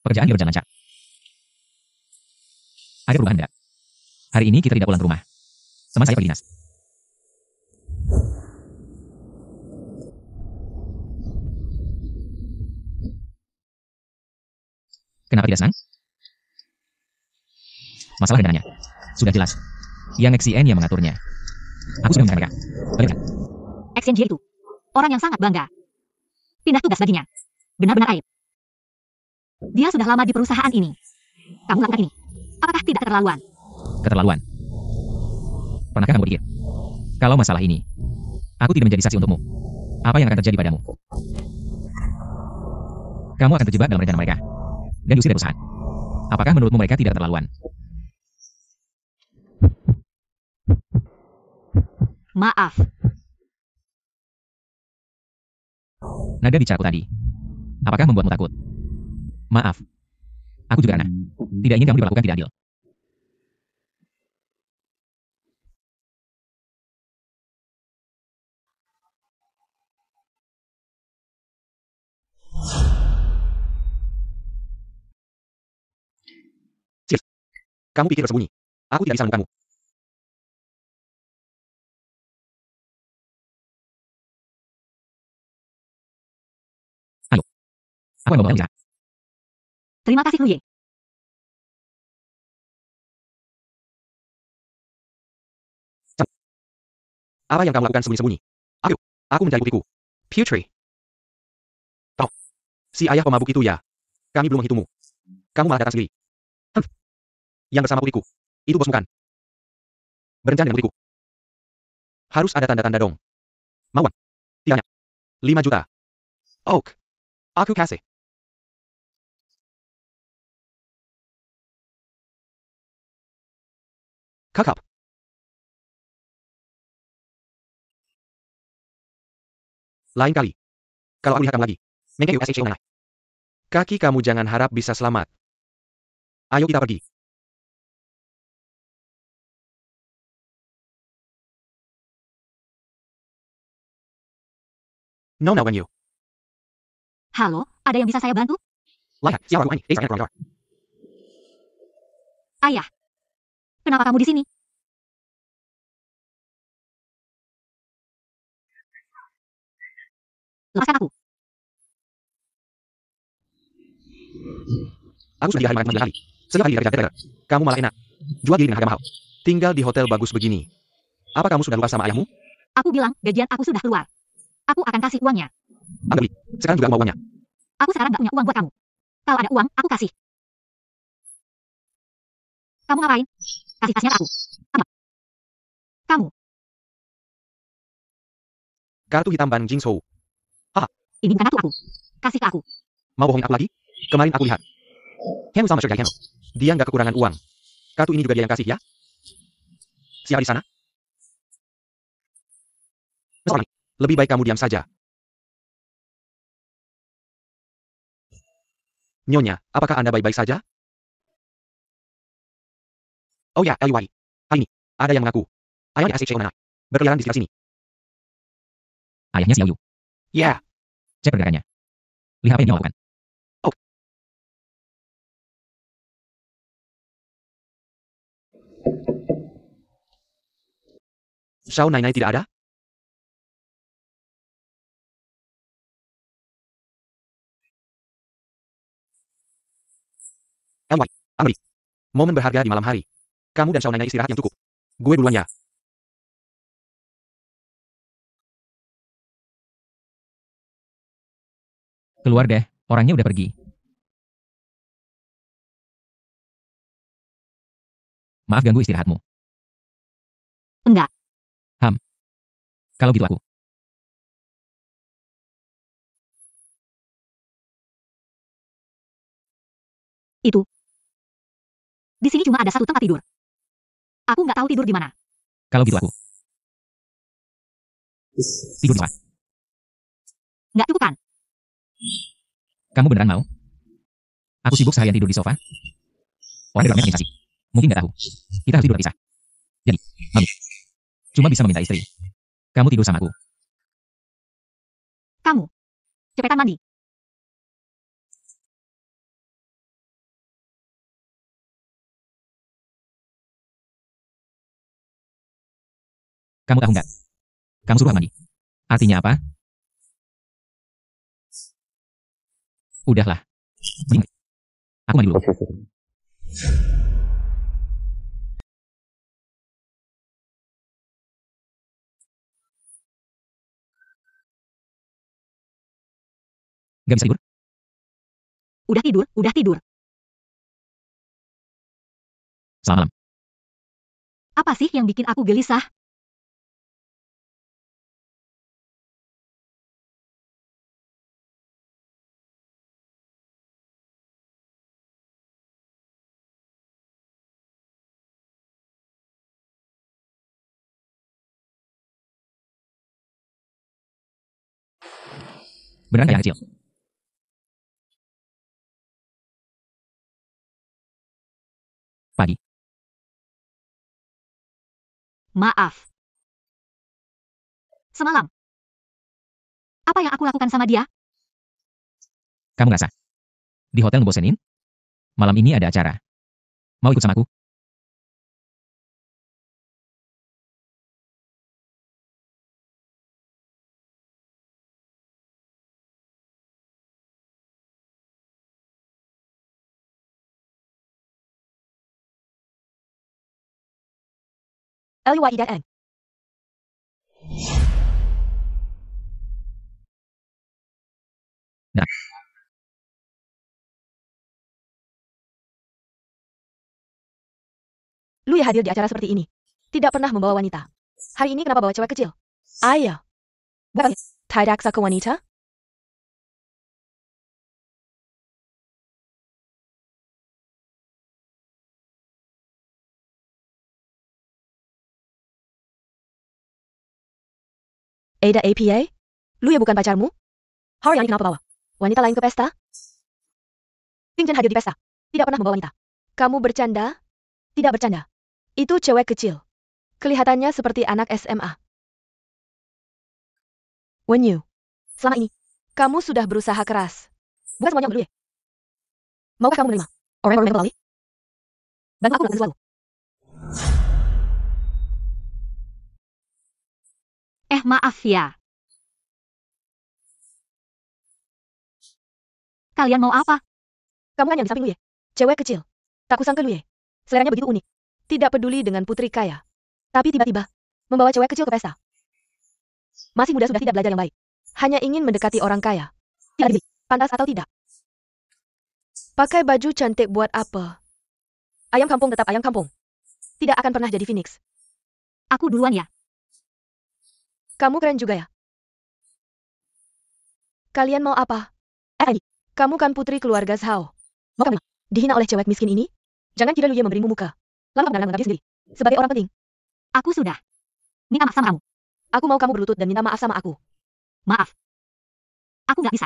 Pekerjaan berjalan lancar. Ada perubahan enggak? Hari ini kita tidak pulang ke rumah. Teman saya pergi dinas. Kenapa tidak senang? Masalah dengannya. Sudah jelas. Yang XCN yang mengaturnya. Aku sudah mencari mereka. Bagaimana? Action itu. Orang yang sangat bangga. Pindah tugas baginya. Benar-benar aib. Dia sudah lama di perusahaan ini. Kamu lakukan ini. Apakah tidak keterlaluan? Keterlaluan. Pernahkah kamu pikir? Kalau masalah ini, aku tidak menjadi saksi untukmu. Apa yang akan terjadi padamu? Kamu akan terjebak dalam rencana mereka. Dan diusir dari perusahaan. Apakah menurutmu mereka tidak keterlaluan? Maaf. Nada bicaraku tadi. Apakah membuatmu takut? Maaf. Aku juga Ana. Tidak ingin kamu diperlakukan tidak adil. Kamu pikir bersembunyi. Aku tidak bisa menemukanmu. Ayo. Apa yang membawa kamu? Terima kasih, Huye. Apa yang kamu lakukan sembunyi-sembunyi? Ayo, aku mencari buktiku. Putri. Oh, si ayah pemabuk itu ya. Kami belum menghitungmu. Kamu malah datang sendiri. Yang bersama putriku. Itu bos bukan? Berencana dengan putriku. Harus ada tanda-tanda dong. Mawar. Tidaknya. 5 juta. Oak. Aku kasih. Kakap. Lain kali. Kalau aku lihat kamu lagi. Mengke USHO mana? Kaki kamu jangan harap bisa selamat. Ayo kita pergi. No, when you. Halo, ada yang bisa saya bantu? Lihat, siapa aku ini? From Ayah. Kenapa kamu di sini? Lepaskan aku. Aku sudah di hari 9 hari. Setiap hari kerja. Kamu malah enak. Jual diri dengan harga mahal. Tinggal di hotel bagus begini. Apa kamu sudah lupa sama ayahmu? Aku bilang, gajian aku sudah keluar. Aku akan kasih uangnya. Ambil. Sekarang juga mau uangnya. Aku sekarang nggak punya uang buat kamu. Kalau ada uang, aku kasih. Kamu ngapain? Kasih tasnya ke aku. Ayo. Kamu, Kartu hitam Ban Jingshou. ini bukan kartu aku. Kasih ke aku. Mau bohongin aku lagi? Kemarin aku lihat. Hemu sama Sugar Hemu. Dia nggak kekurangan uang. Kartu ini juga dia yang kasih ya? Siapa di sana? Seorang. Lebih baik kamu diam saja. Nyonya, apakah Anda baik-baik saja? Oh ya, Eliwai. Hari ini, ada yang mengaku. Ayahnya SHO Nana. Berkeliaran di sekitar sini. Ayahnya Xiao Yu. Ya, Cek pergerakannya. Lihat apa yang dia lakukan. Xiao Nai tidak ada? Eliwai, Amri. Momen berharga di malam hari. Kamu dan Xiao Nai istirahat yang cukup. Gue duluan ya. Keluar deh, orangnya udah pergi. Maaf ganggu istirahatmu. Enggak. Kalau gitu aku. Itu. Di sini cuma ada satu tempat tidur. Aku nggak tahu tidur di mana. Kalau gitu aku. Tidur di sofa. Nggak cukup kan? Kamu beneran mau? Aku sibuk seharian tidur di sofa. Orang di organisasi. Mungkin nggak tahu. Kita harus tidur terpisah. Jadi, Mami. Cuma bisa meminta istri. Kamu tidur sama aku. Kamu. Cepetan mandi. Kamu tahu nggak? Kamu suruh aku mandi. Artinya apa? Udahlah. Mending. Aku mandi dulu. Gak bisa tidur? Udah tidur, udah tidur. Selamat malam. Apa sih yang bikin aku gelisah? Beneran kayak kecil. Pagi. Maaf. Semalam. Apa yang aku lakukan sama dia? Kamu ngerasa? Di hotel ngebosenin? Malam ini ada acara. Mau ikut sama aku? Eliwai dan Eng. Nah. Lu ya hadir di acara seperti ini. Tidak pernah membawa wanita. Hari ini kenapa bawa cewek kecil? Ayo. Bukan. Tidak aksa ke wanita? Ada APA? Lu ya bukan pacarmu? Hari ini kenapa bawa wanita lain ke pesta? Tingjan hadir di pesta. Tidak pernah membawa wanita. Kamu bercanda? Tidak bercanda. Itu cewek kecil. Kelihatannya seperti anak SMA. Wenyu. Selama ini, kamu sudah berusaha keras. Bukan semuanya peduli. Maukah kamu menerima orang-orang yang melalui? Bantu aku melakukan sesuatu. Maaf ya. Kalian mau apa? Kamu kan yang di samping Luye. Cewek kecil. Tak kusangka Luye. Seleranya begitu unik. Tidak peduli dengan putri kaya. Tapi tiba-tiba, membawa cewek kecil ke pesta. Masih muda sudah tidak belajar yang baik. Hanya ingin mendekati orang kaya. Tidak peduli, pantas atau tidak. Pakai baju cantik buat apa? Ayam kampung tetap ayam kampung. Tidak akan pernah jadi Phoenix. Aku duluan ya. Kamu keren juga ya. Kalian mau apa? Kamu kan putri keluarga Zhao. Mau kamu dihina oleh cewek miskin ini? Jangan kira Luye memberimu muka. Lalu kamu menganggap diri sendiri sebagai orang penting. Aku sudah. Minta maaf sama kamu. Aku mau kamu berlutut dan minta maaf sama aku. Maaf. Aku nggak bisa.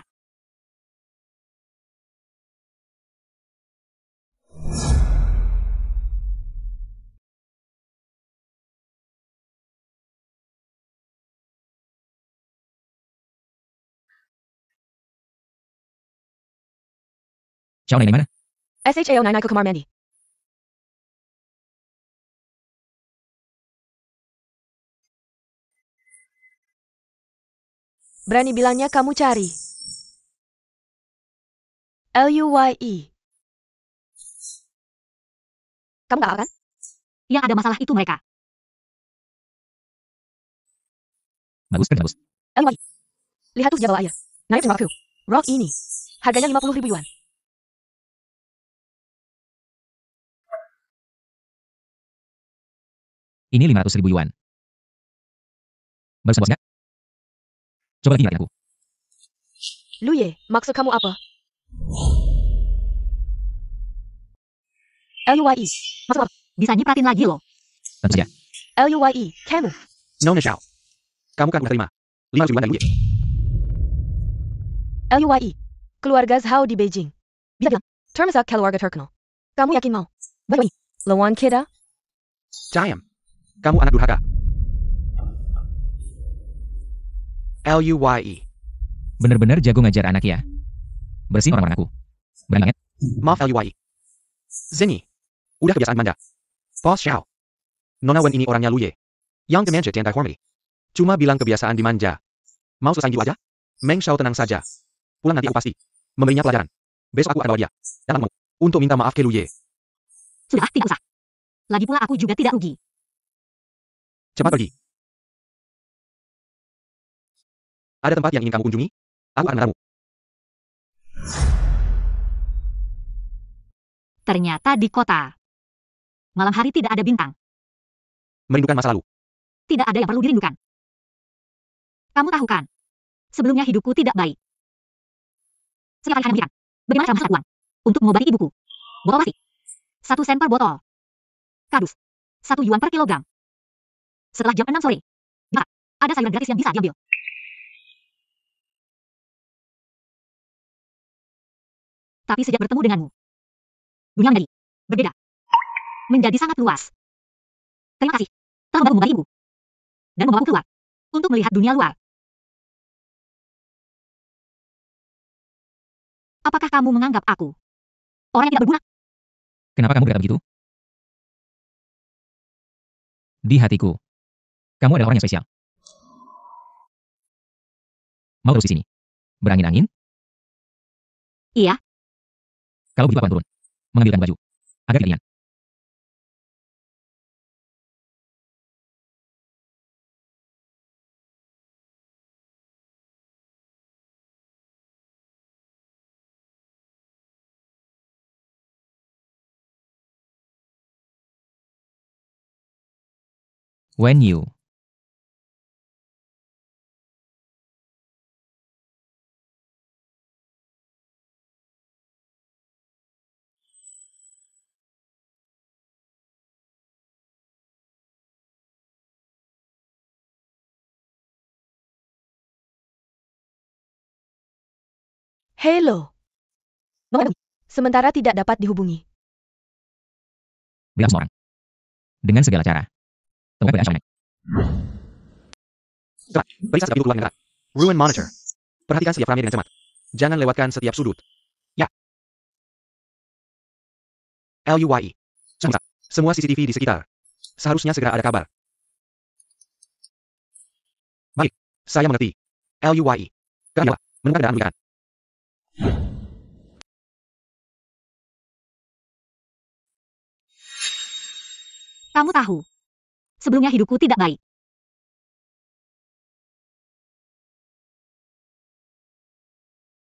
Ciao Nai mana? SHAO 99 ke kamar mandi. Berani bilangnya kamu cari. LUYE. Kamu gak akan? Yang ada masalah itu mereka. Bagus kerja bagus. LUYE. Lihat tuh dia bawa air. Naik sama aku. Rock ini. Harganya 50.000 yuan. Ini 500.000 yuan. Barusan bos nggak? Coba lagi ngeliatin aku. Luye, maksud kamu apa? LUYE. Maksud apa? Bisa nyipratin lagi loh. Tentu saja. LUYE. Kamu. Nona Xiao. Kamu kan udah terima 500 yuan dari Luye. LUYE. Keluarga Zhao di Beijing. Bisa bilang, termasuk keluarga terkenal. Kamu yakin mau? Bagaimana? Lawan kita? Jayam. Kamu anak durhaka. LUYE. Bener-bener jago ngajar anak ya. Bersihin orang-orang aku. Berani banget. Maaf LUYE. Zenny. Udah kebiasaan manja. Boss Xiao. Nona Wen ini orangnya Luye. Yang demanja tiantai hormati. Cuma bilang kebiasaan dimanja. Mau selesain dulu aja? Meng Xiao tenang saja. Pulang nanti aku pasti memberinya pelajaran. Besok aku akan bawa dia. Dan aku mau untuk minta maaf ke Luye. Sudah, tidak usah. Lagi pula aku juga tidak rugi. Cepat pergi. Ada tempat yang ingin kamu kunjungi? Aku akan mengantarmu. Ternyata di kota. Malam hari tidak ada bintang. Merindukan masa lalu. Tidak ada yang perlu dirindukan. Kamu tahu kan? Sebelumnya hidupku tidak baik. Setiap hari hanya memikirkan bagaimana cara menghasilkan uang untuk mengobati ibuku. Botol plastik. 1 sen per botol. Kardus. 1 yuan per kilogram. Setelah jam 6 sore. Ada sayuran gratis yang bisa diambil. Tapi sejak bertemu denganmu, dunia menjadi berbeda. Menjadi sangat luas. Terima kasih telah membantu mengobati ibu. Dan membawaku keluar untuk melihat dunia luar. Apakah kamu menganggap aku orang yang tidak berguna? Kenapa kamu berkata begitu? Di hatiku, kamu adalah orang yang spesial. Mau terus di sini? Berangin-angin? Iya. Kalau begitu aku akan turun. Mengambilkan baju. Agar tidak dingin. When you Hello. Sementara tidak dapat dihubungi. bilang semua orang. Dengan segala cara. Temukan keberadaan Shaonek. Setelah, periksa setiap pintu keluar dengan ketat. Ruin monitor. Perhatikan setiap rame dengan cermat. Jangan lewatkan setiap sudut. Ya. LUYE. Semua CCTV di sekitar. Seharusnya segera ada kabar. Baik, saya mengerti. LUYE. Keadilan. Menemukan kendaraan peliharaan. Kamu tahu, sebelumnya hidupku tidak baik.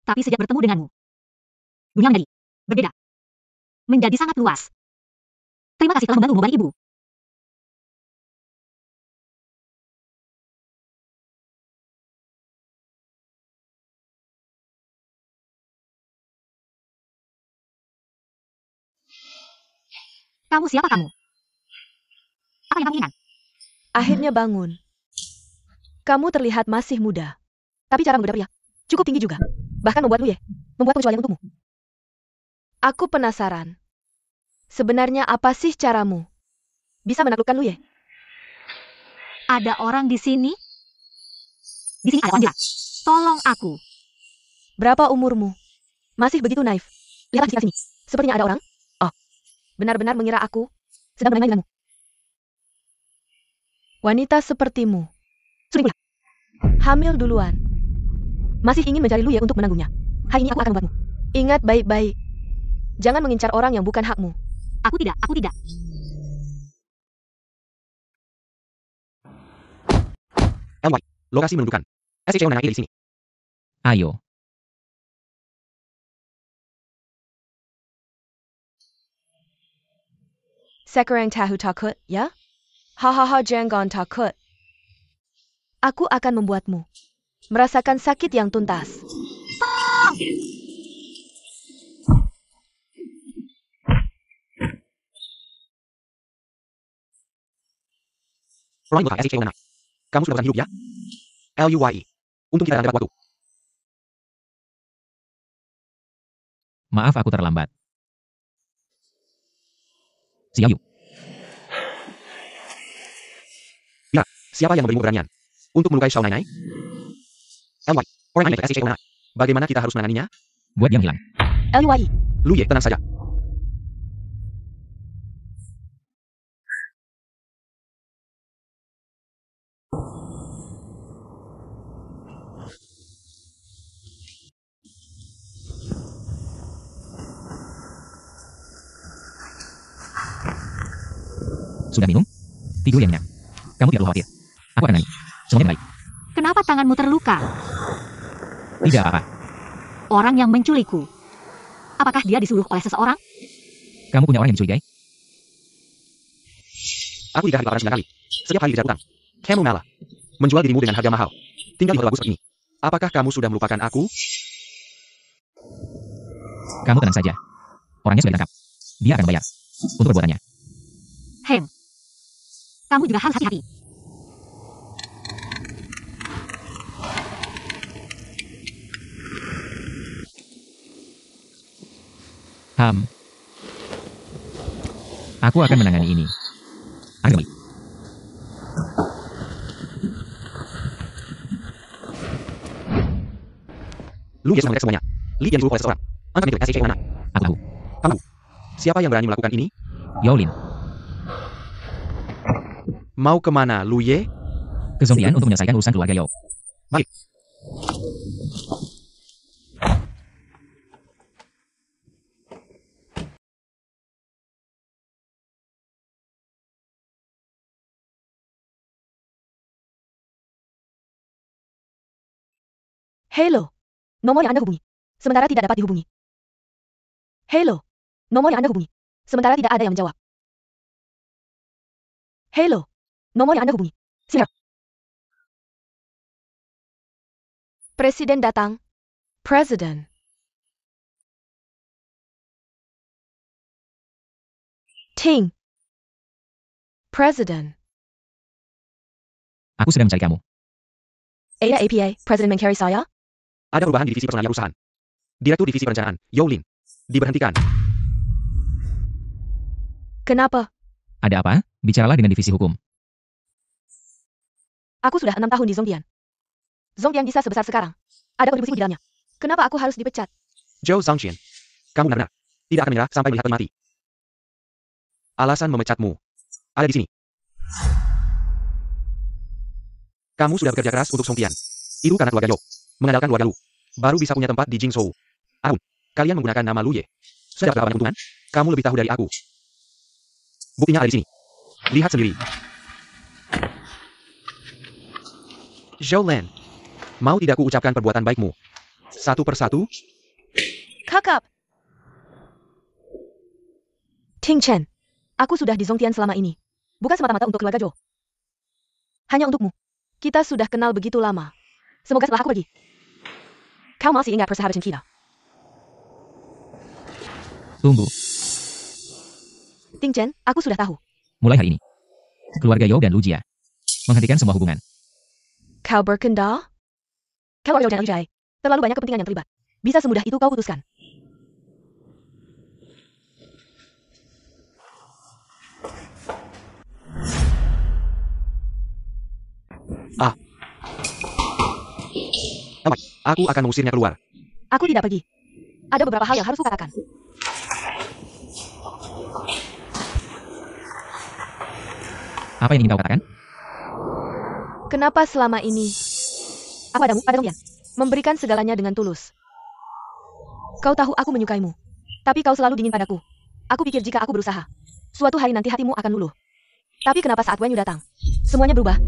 Tapi sejak bertemu denganmu, dunia menjadi berbeda. Menjadi sangat luas. Terima kasih telah membantu mengobati ibu. Kamu siapa kamu? Apa yang kamu inginkan? Akhirnya bangun. Kamu terlihat masih muda. Tapi cara menggoda pria cukup tinggi juga. Bahkan membuat Luye membuat pengecualian untukmu. Aku penasaran. Sebenarnya apa sih caramu bisa menaklukkan Luye? Ada orang di sini? Di sini ada orang gila. Tolong aku. Berapa umurmu? Masih begitu naif. Lihatlah di sekitar sini. Sepertinya ada orang. Oh, benar-benar mengira aku sedang bermain denganmu. Wanita sepertimu. Sudah pula. Hamil duluan. Masih ingin mencari Luye untuk menanggungnya. Hari ini aku akan membuatmu. Ingat baik-baik. Jangan mengincar orang yang bukan hakmu. Aku tidak, aku tidak. LY, lokasi menentukan. SCC menangani di sini. Ayo. Sekarang tahu takut, ya? Hahaha jangan takut. Aku akan membuatmu merasakan sakit yang tuntas. Roy Mota SCC menang. Kamu sudah bosan hidup ya? LUYE. Untung kita dapat waktu. Maaf aku terlambat. Xiaoyu. Ya, siapa yang memberimu keberanian untuk melukai Shao Nainai? LY, orang ini SCC menang. Bagaimana kita harus menanganinya? Buat dia hilang. LUYE. Luye, tenang saja. Sudah minum? Tidur yang nyenyak. Kamu tidak perlu khawatir. Aku akan nangis. Semuanya baik. Kenapa tanganmu terluka? Tidak apa-apa. Orang yang menculikku. Apakah dia disuruh oleh seseorang? Kamu punya orang yang dicurigai? Aku 3 hari kelaparan 9 kali. Setiap hari dikejar utang. Kamu malah menjual dirimu dengan harga mahal. Tinggal di hotel bagus seperti ini. Apakah kamu sudah melupakan aku? Kamu tenang saja. Orangnya sudah ditangkap. Dia akan membayar untuk perbuatannya. Hem. Kamu juga harus hati-hati. Aku akan menangani ini. Ayo kembali. Luye sudah mengecek semuanya. Li yang disuruh oleh seseorang. Angkat itu SCC mana? Aku tahu. Kamu. Siapa yang berani melakukan ini? Yolin. Mau kemana, Luye? Ke Zongtian untuk menyelesaikan urusan keluarga Yo. Baik. Hello. Nomor yang Anda hubungi. Sementara tidak dapat dihubungi. Hello. Nomor yang Anda hubungi. Sementara tidak ada yang menjawab. Hello. Nomor yang Anda hubungi. Sinar. Presiden datang. Presiden. Ting. Presiden. Aku sedang mencari kamu. Ada APA, Presiden mencari saya? Ada perubahan di divisi personalia perusahaan. Direktur divisi perencanaan, Yolin, diberhentikan. Kenapa? Ada apa? Bicaralah dengan divisi hukum. Aku sudah 6 tahun di Zongtian. Zongtian bisa sebesar sekarang. Ada kontribusi di dalamnya. Kenapa aku harus dipecat? Zhou Zhangqian, kamu benar-benar tidak akan menyerah sampai melihat mati. Alasan memecatmu ada di sini. Kamu sudah bekerja keras untuk Songtian. Itu karena keluarga Yo. Mengandalkan keluarga Lu, baru bisa punya tempat di Jingzhou. Ahun, kalian menggunakan nama Luye. Sudah dapat berapa banyak keuntungan? Kamu lebih tahu dari aku. Buktinya ada di sini. Lihat sendiri. Zhou Len, mau tidak ku ucapkan perbuatan baikmu? Satu persatu? Kakak. Ting Chen, aku sudah di Zongtian selama ini. Bukan semata-mata untuk keluarga Zhou. Hanya untukmu. Kita sudah kenal begitu lama. Semoga setelah aku pergi, kau masih ingat persahabatan kita. Tunggu, Ting Chen, aku sudah tahu. mulai hari ini, keluarga Yao dan Lu Jia menghentikan semua hubungan. Kau berkendak? Kau Zhou dan Liu Jai. Terlalu banyak kepentingan yang terlibat. Bisa semudah itu kau putuskan. Aku akan mengusirnya keluar. Aku tidak pergi. Ada beberapa hal yang harus kukatakan. Apa yang ingin kau katakan? Kenapa selama ini aku padamu, pada Zongtian, memberikan segalanya dengan tulus. Kau tahu aku menyukaimu. Tapi kau selalu dingin padaku. Aku pikir jika aku berusaha, suatu hari nanti hatimu akan luluh. Tapi kenapa saat Wen Yu datang, semuanya berubah?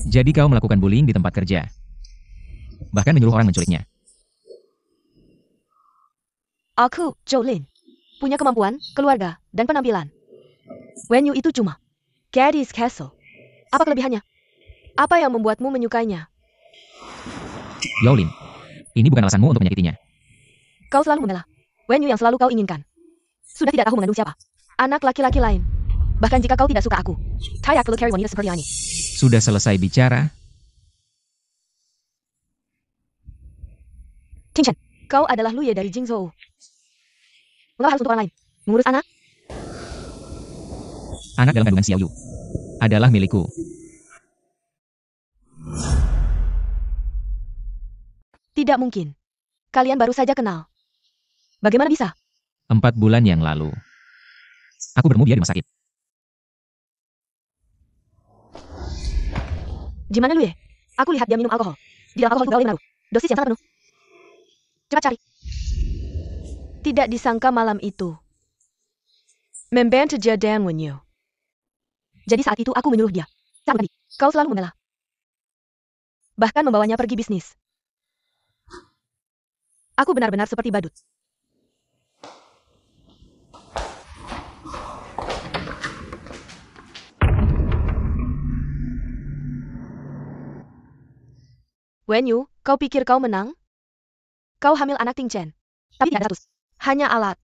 Jadi kau melakukan bullying di tempat kerja. Bahkan menyuruh orang menculiknya. Aku, Zhou Lin, punya kemampuan, keluarga, dan penampilan. Wen Yu itu cuma gadis castle. Apa kelebihannya? Apa yang membuatmu menyukainya? Yao Lin, ini bukan alasanmu untuk menyakitinya. Kau selalu membela Wen Yu yang selalu kau inginkan. Sudah tidak tahu mengandung siapa. Anak laki-laki lain. Bahkan jika kau tidak suka aku, tak perlu carry wanita seperti ini. Sudah selesai bicara, Ting Chen, kau adalah Lu Ye dari Jingzhou. Mengapa harus untuk orang lain? Mengurus anak? anak dalam kandungan Xiao Yu adalah milikku. Tidak mungkin. Kalian baru saja kenal. Bagaimana bisa? 4 bulan yang lalu, aku bertemu dia di rumah sakit. Gimana Lu Ye? Aku lihat dia minum alkohol. Di dalam alkohol itu gaul naruh. Dosis yang sangat penuh. Cepat cari. Tidak disangka malam itu membantu Dan Wen Yu. Jadi saat itu aku menyuruh dia. Saat tadi, kau selalu membela. Bahkan membawanya pergi bisnis. Aku benar-benar seperti badut. Wen Yu, kau pikir kau menang? Kau hamil anak Ting Chen. Tapi tidak ada status. Hanya alat.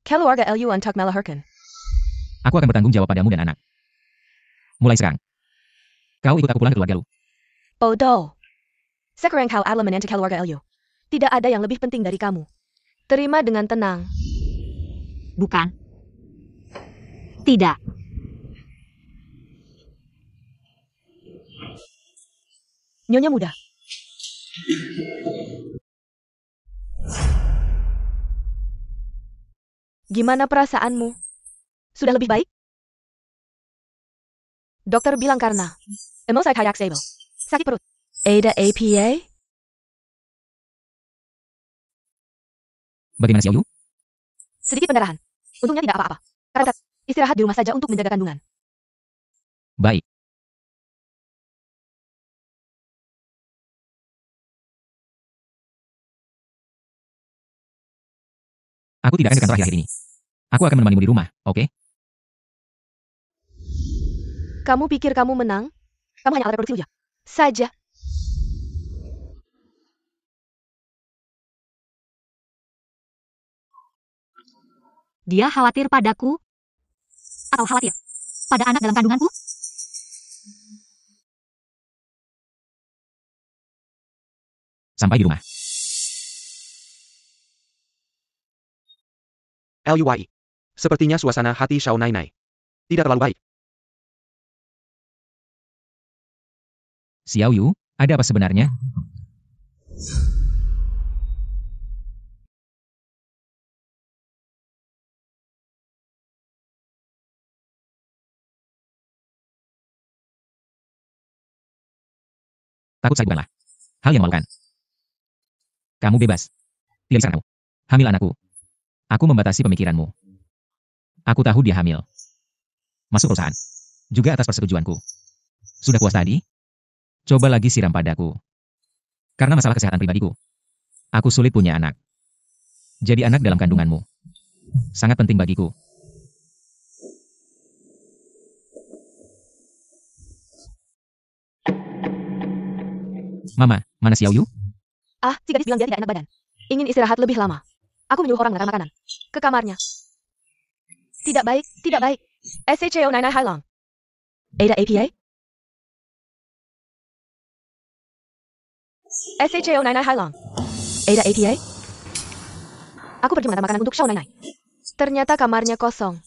Keluarga Lu untuk melahirkan. Aku akan bertanggung jawab padamu dan anak. Mulai sekarang, kau ikut aku pulang ke keluarga Lu. Bodoh. Sekarang kau adalah menantu keluarga Lu. Tidak ada yang lebih penting dari kamu. Terima dengan tenang. Bukan. Tidak. Nyonya muda. Gimana perasaanmu? Sudah lebih baik? Dokter bilang karena emosi kayak stable. Sakit perut. Ada APA? Bagaimana Xiao Yu? Sedikit pendarahan. Untungnya tidak apa-apa. Karena istirahat di rumah saja untuk menjaga kandungan. Baik. Aku tidak akan ke kantor akhir-akhir ini. Aku akan menemanimu di rumah, oke? Kamu pikir kamu menang? Kamu hanya alat reproduksi saja. Dia khawatir padaku? Atau khawatir pada anak dalam kandunganku? Sampai di rumah. LUI. Sepertinya suasana hati Xiao Nainai tidak terlalu baik. Xiao Yu, ada apa sebenarnya? Takut saya bukanlah hal yang memalukan. Kamu bebas. Pilih sana kamu. Hamil anakku. Aku membatasi pemikiranmu. Aku tahu dia hamil. Masuk perusahaan. Juga atas persetujuanku. Sudah puas tadi? Coba lagi siram padaku. Karena masalah kesehatan pribadiku. Aku sulit punya anak. Jadi anak dalam kandunganmu. Sangat penting bagiku. Mama, mana Xiao Yu? Ah, si gadis bilang dia tidak enak badan. Ingin istirahat lebih lama. Aku menyuruh orang mengantar makanan. Ke kamarnya. Tidak baik, tidak baik. SHO 99 Hailong. Ada APA? SHO 99 Hailong. Ada APA? Aku pergi mengantar makanan untuk Xiao Nai. Ternyata kamarnya kosong.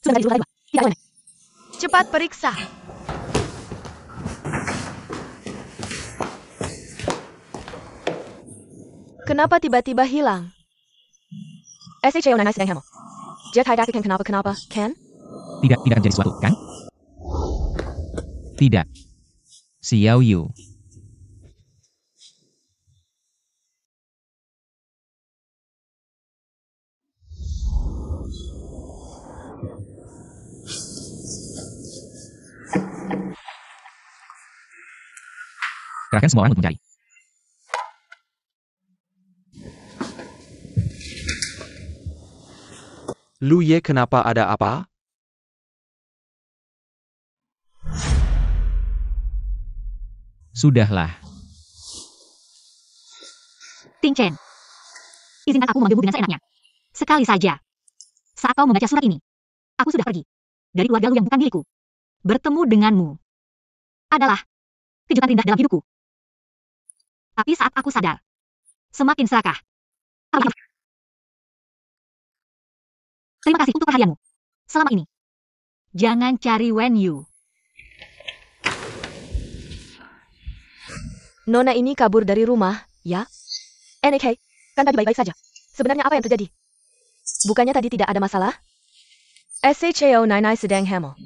Sudah tadi dulu. Tidak boleh. Cepat periksa. Kenapa tiba-tiba hilang? SHO 99 sedang hemo. Jet Hidaki Ken kenapa, Ken? Tidak akan jadi sesuatu, kan? Tidak. Xiao Yu. Kerahkan semua orang untuk mencari. Lu Ye, kenapa, ada apa? Sudahlah. Ting Chen. Izinkan aku memanggilmu dengan seenaknya. Sekali saja. Saat kau membaca surat ini, aku sudah pergi. Dari keluarga lu yang bukan milikku. Bertemu denganmu adalah kejutan indah dalam hidupku. Tapi saat aku sadar, semakin serakah. Terima kasih untuk perhatianmu. Selama ini. Jangan cari Wen Yu. Nona ini kabur dari rumah, ya? NK, kan tadi baik-baik saja. Sebenarnya apa yang terjadi? Bukannya tadi tidak ada masalah? SHO 99 sedang hemo.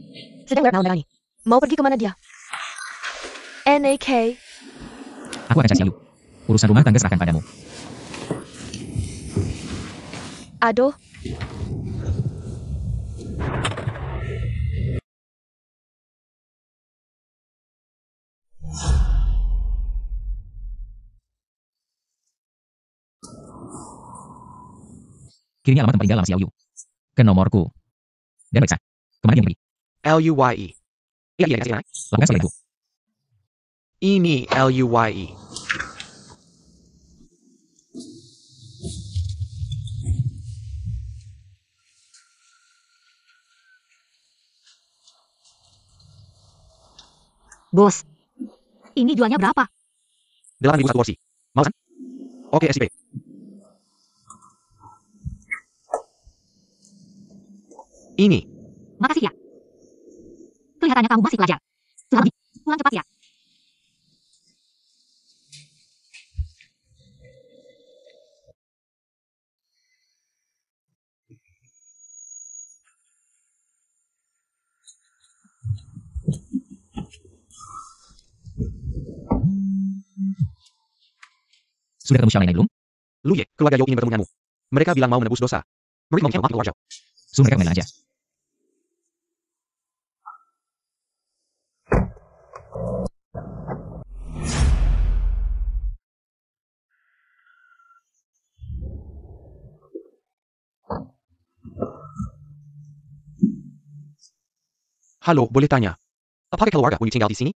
Sedang bermalam-malam. Mau pergi kemana dia? NK. Aku akan cari Xiao Yu. Urusan rumah tangga serahkan padamu. Aduh. Kirimnya alamat tempat tinggal lama Xiao Yu. Ke nomorku. Dan periksa. Kemana dia pergi? LUYE. Iya, Lakukan setelah itu. Ini LUYE. Bos, ini jualnya berapa? 8.000 satu porsi. Mau kan? Oke, SIP. Ini. Makasih ya. Kelihatannya kamu masih pelajar. Sudah pergi. Pulang cepat ya. Sudah ketemu Xiao Nai belum? Lu Ye, keluarga Yo ingin bertemu denganmu. Mereka bilang mau menebus dosa. Mereka mau keluarga. Suruh mereka kembali aja. Halo, boleh tanya? Apakah keluarga Wu tinggal di sini?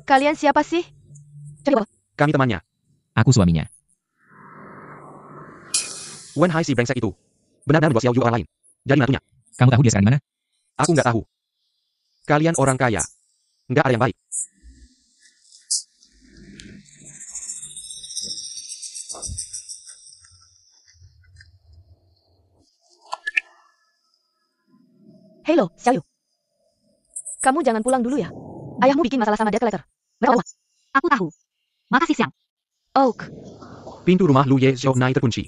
Kalian siapa sih? Coba. Kami temannya. Aku suaminya. Wen Hai si brengsek itu. Benar-benar membuat Xiao Yu orang lain. Jadi menantunya. Kamu tahu dia sekarang di mana? Aku nggak tahu. Kalian orang kaya. Nggak ada yang baik. Halo, Xiao Yu. Kamu jangan pulang dulu ya. Ayahmu bikin masalah sama debt collector. Berapa? Aku tahu. Makasih, Xiang. Oak. Pintu rumah Lu Ye Xiao Nai terkunci.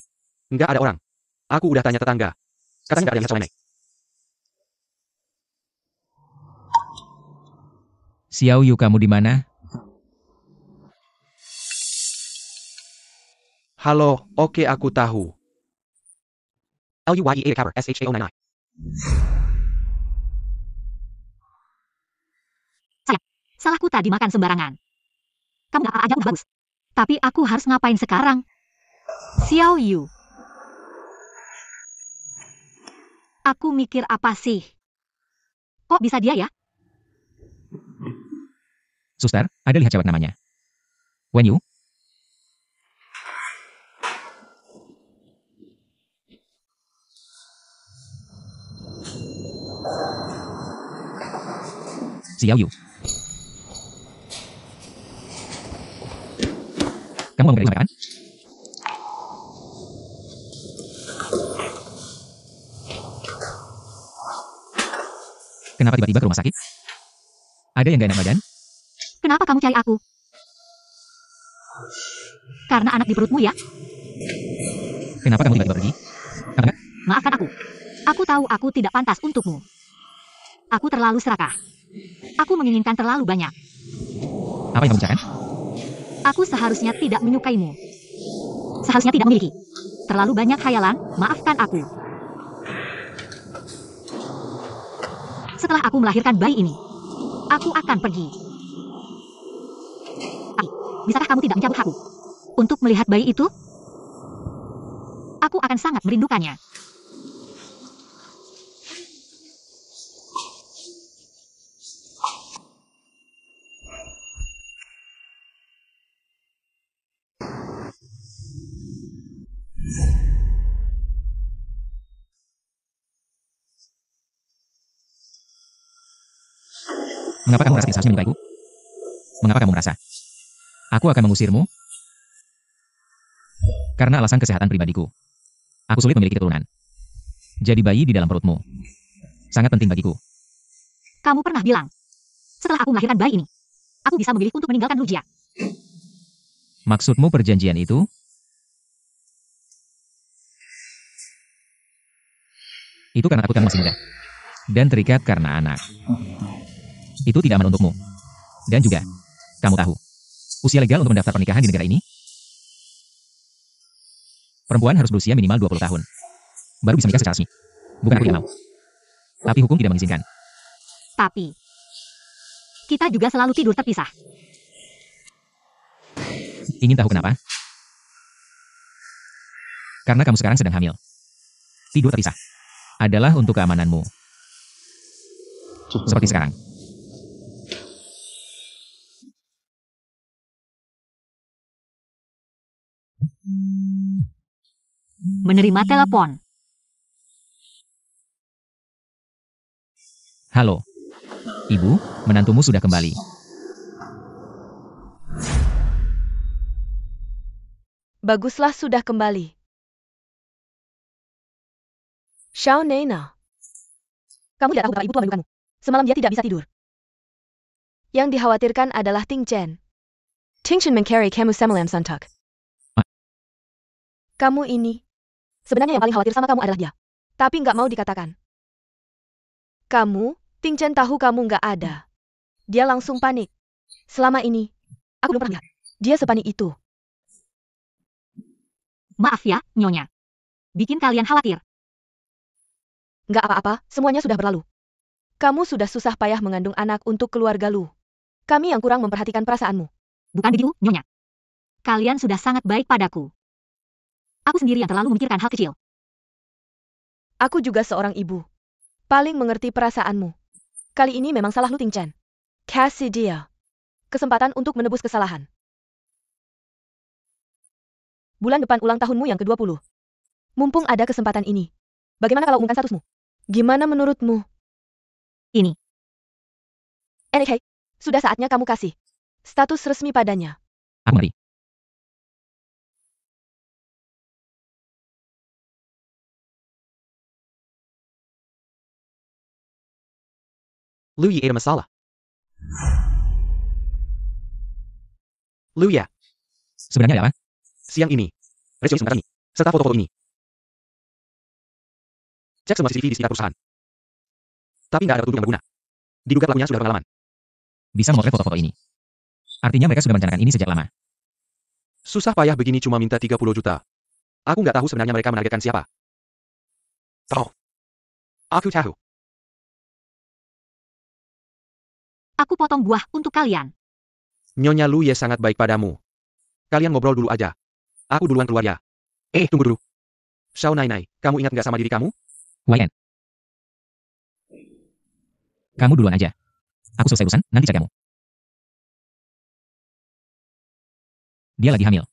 Nggak ada orang. Aku udah tanya tetangga. Katanya nggak ada yang Xiao Nai. Xiao Yu, kamu di mana? Halo, oke aku tahu. LUYE cover SHAO 99. Salahku tadi makan sembarangan. Kamu gak apa aja udah bagus. Tapi aku harus ngapain sekarang? Xiao Yu. Aku mikir apa sih? Kok bisa dia ya? Suster, ada lihat cewek namanya. Wen Yu? Xiao Yu. Kamu mau mengenai sampean? Kenapa tiba-tiba ke rumah sakit? Ada yang gak enak badan? Kenapa kamu cari aku? Karena anak di perutmu ya? Kenapa kamu tiba-tiba pergi? Apa? Maafkan aku. Aku tahu aku tidak pantas untukmu. Aku terlalu serakah. Aku menginginkan terlalu banyak. Apa yang kamu bicarakan? Aku seharusnya tidak menyukaimu. Seharusnya tidak memiliki. Terlalu banyak khayalan, maafkan aku. Setelah aku melahirkan bayi ini, aku akan pergi. Tapi, bisakah kamu tidak mencabut hakku untuk melihat bayi itu? Aku akan sangat merindukannya. Mengapa kamu merasa tidak seharusnya menyukaiku? Mengapa kamu merasa aku akan mengusirmu? Karena alasan kesehatan pribadiku. Aku sulit memiliki keturunan. Jadi bayi di dalam perutmu sangat penting bagiku. Kamu pernah bilang, setelah aku melahirkan bayi ini, aku bisa memilih untuk meninggalkan Lujia. Maksudmu perjanjian itu? Itu karena aku kan masih muda. Dan terikat karena anak. Itu tidak aman untukmu. Dan juga, kamu tahu, usia legal untuk mendaftar pernikahan di negara ini? Perempuan harus berusia minimal 20 tahun. Baru bisa menikah secara resmi. Bukan aku yang mau. Tapi hukum tidak mengizinkan. Tapi, kita juga selalu tidur terpisah. Ingin tahu kenapa? Karena kamu sekarang sedang hamil. Tidur terpisah adalah untuk keamananmu. Seperti sekarang. Menerima telepon. Halo. Ibu, menantumu sudah kembali. Baguslah sudah kembali. Xiao Nena. Kamu tidak tahu betapa ibu tua merindukanmu. Semalam dia tidak bisa tidur. Yang dikhawatirkan adalah Ting Chen. Ting Chen mengcarry kamu semalam santak. Kamu ini. Sebenarnya yang paling khawatir sama kamu adalah dia. Tapi nggak mau dikatakan. Kamu, Ting Chen tahu kamu nggak ada. Dia langsung panik. Selama ini, aku belum pernah lihat dia sepanik itu. Maaf ya, Nyonya. Bikin kalian khawatir. Nggak apa-apa, semuanya sudah berlalu. Kamu sudah susah payah mengandung anak untuk keluarga Lu. Kami yang kurang memperhatikan perasaanmu. Bukan begitu, Nyonya. Kalian sudah sangat baik padaku. Aku sendiri yang terlalu memikirkan hal kecil. Aku juga seorang ibu. Paling mengerti perasaanmu. Kali ini memang salah Lu, Ting Chen. Kasih dia kesempatan untuk menebus kesalahan. Bulan depan ulang tahunmu yang ke-20. Mumpung ada kesempatan ini. Bagaimana kalau umumkan statusmu? Gimana menurutmu? Ini. NK, sudah saatnya kamu kasih status resmi padanya. Aku ngerti. Lu Yi ada masalah. Lu ya, Sebenarnya ada apa? siang ini. Resume kesempatan ini, serta foto-foto ini. Cek semua CCTV di sekitar perusahaan. Tapi nggak ada petunjuk yang berguna. Diduga pelakunya sudah berpengalaman. Bisa memotret foto-foto ini. Artinya mereka sudah merencanakan ini sejak lama. Susah payah begini cuma minta 30 juta. Aku nggak tahu sebenarnya mereka menargetkan siapa. Tahu. Aku tahu. Aku potong buah untuk kalian. Nyonya Lu Ye sangat baik padamu. Kalian ngobrol dulu aja. Aku duluan keluar ya. Tunggu dulu. Xiao Nai, kamu ingat nggak sama diri kamu? YN. Kamu duluan aja. Aku selesai urusan, nanti cek kamu. Dia lagi hamil.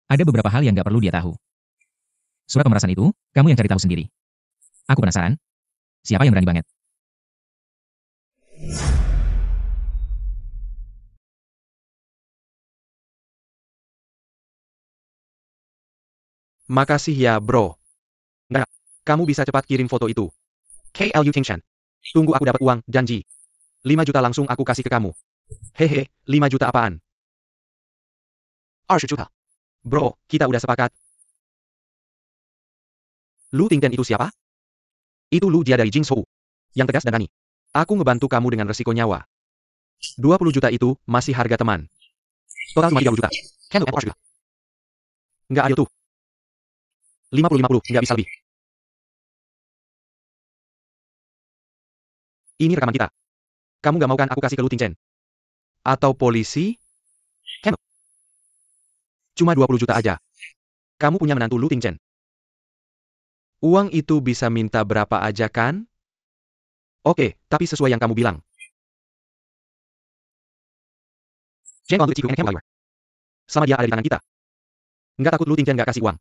Ada beberapa hal yang nggak perlu dia tahu. Surat pemerasan itu, kamu yang cari tahu sendiri. Aku penasaran. Siapa yang berani banget? Makasih ya, bro. Nggak, kamu bisa cepat kirim foto itu. KLU Tingshan. Tunggu aku dapat uang, janji. 5 juta langsung aku kasih ke kamu. Hehe, 5 juta apaan? 20 juta. Bro, kita udah sepakat. Lu Tingten itu siapa? Itu Lu Jia dari Jingzhou. Yang tegas dan berani. Aku ngebantu kamu dengan resiko nyawa. 20 juta itu masih harga teman. Total cuma 30 juta. Can you juta. Nggak adil tuh. 50-50, nggak bisa lebih. Ini rekaman kita. Kamu nggak mau kan aku kasih ke Lu Tingchen? Atau polisi? Can you? Cuma 20 juta aja. Kamu punya menantu Lu Tingchen. Uang itu bisa minta berapa aja kan? Oke, tapi sesuai yang kamu bilang. Sama dia ada di tangan kita. Nggak takut Lu Tingchen nggak kasih uang.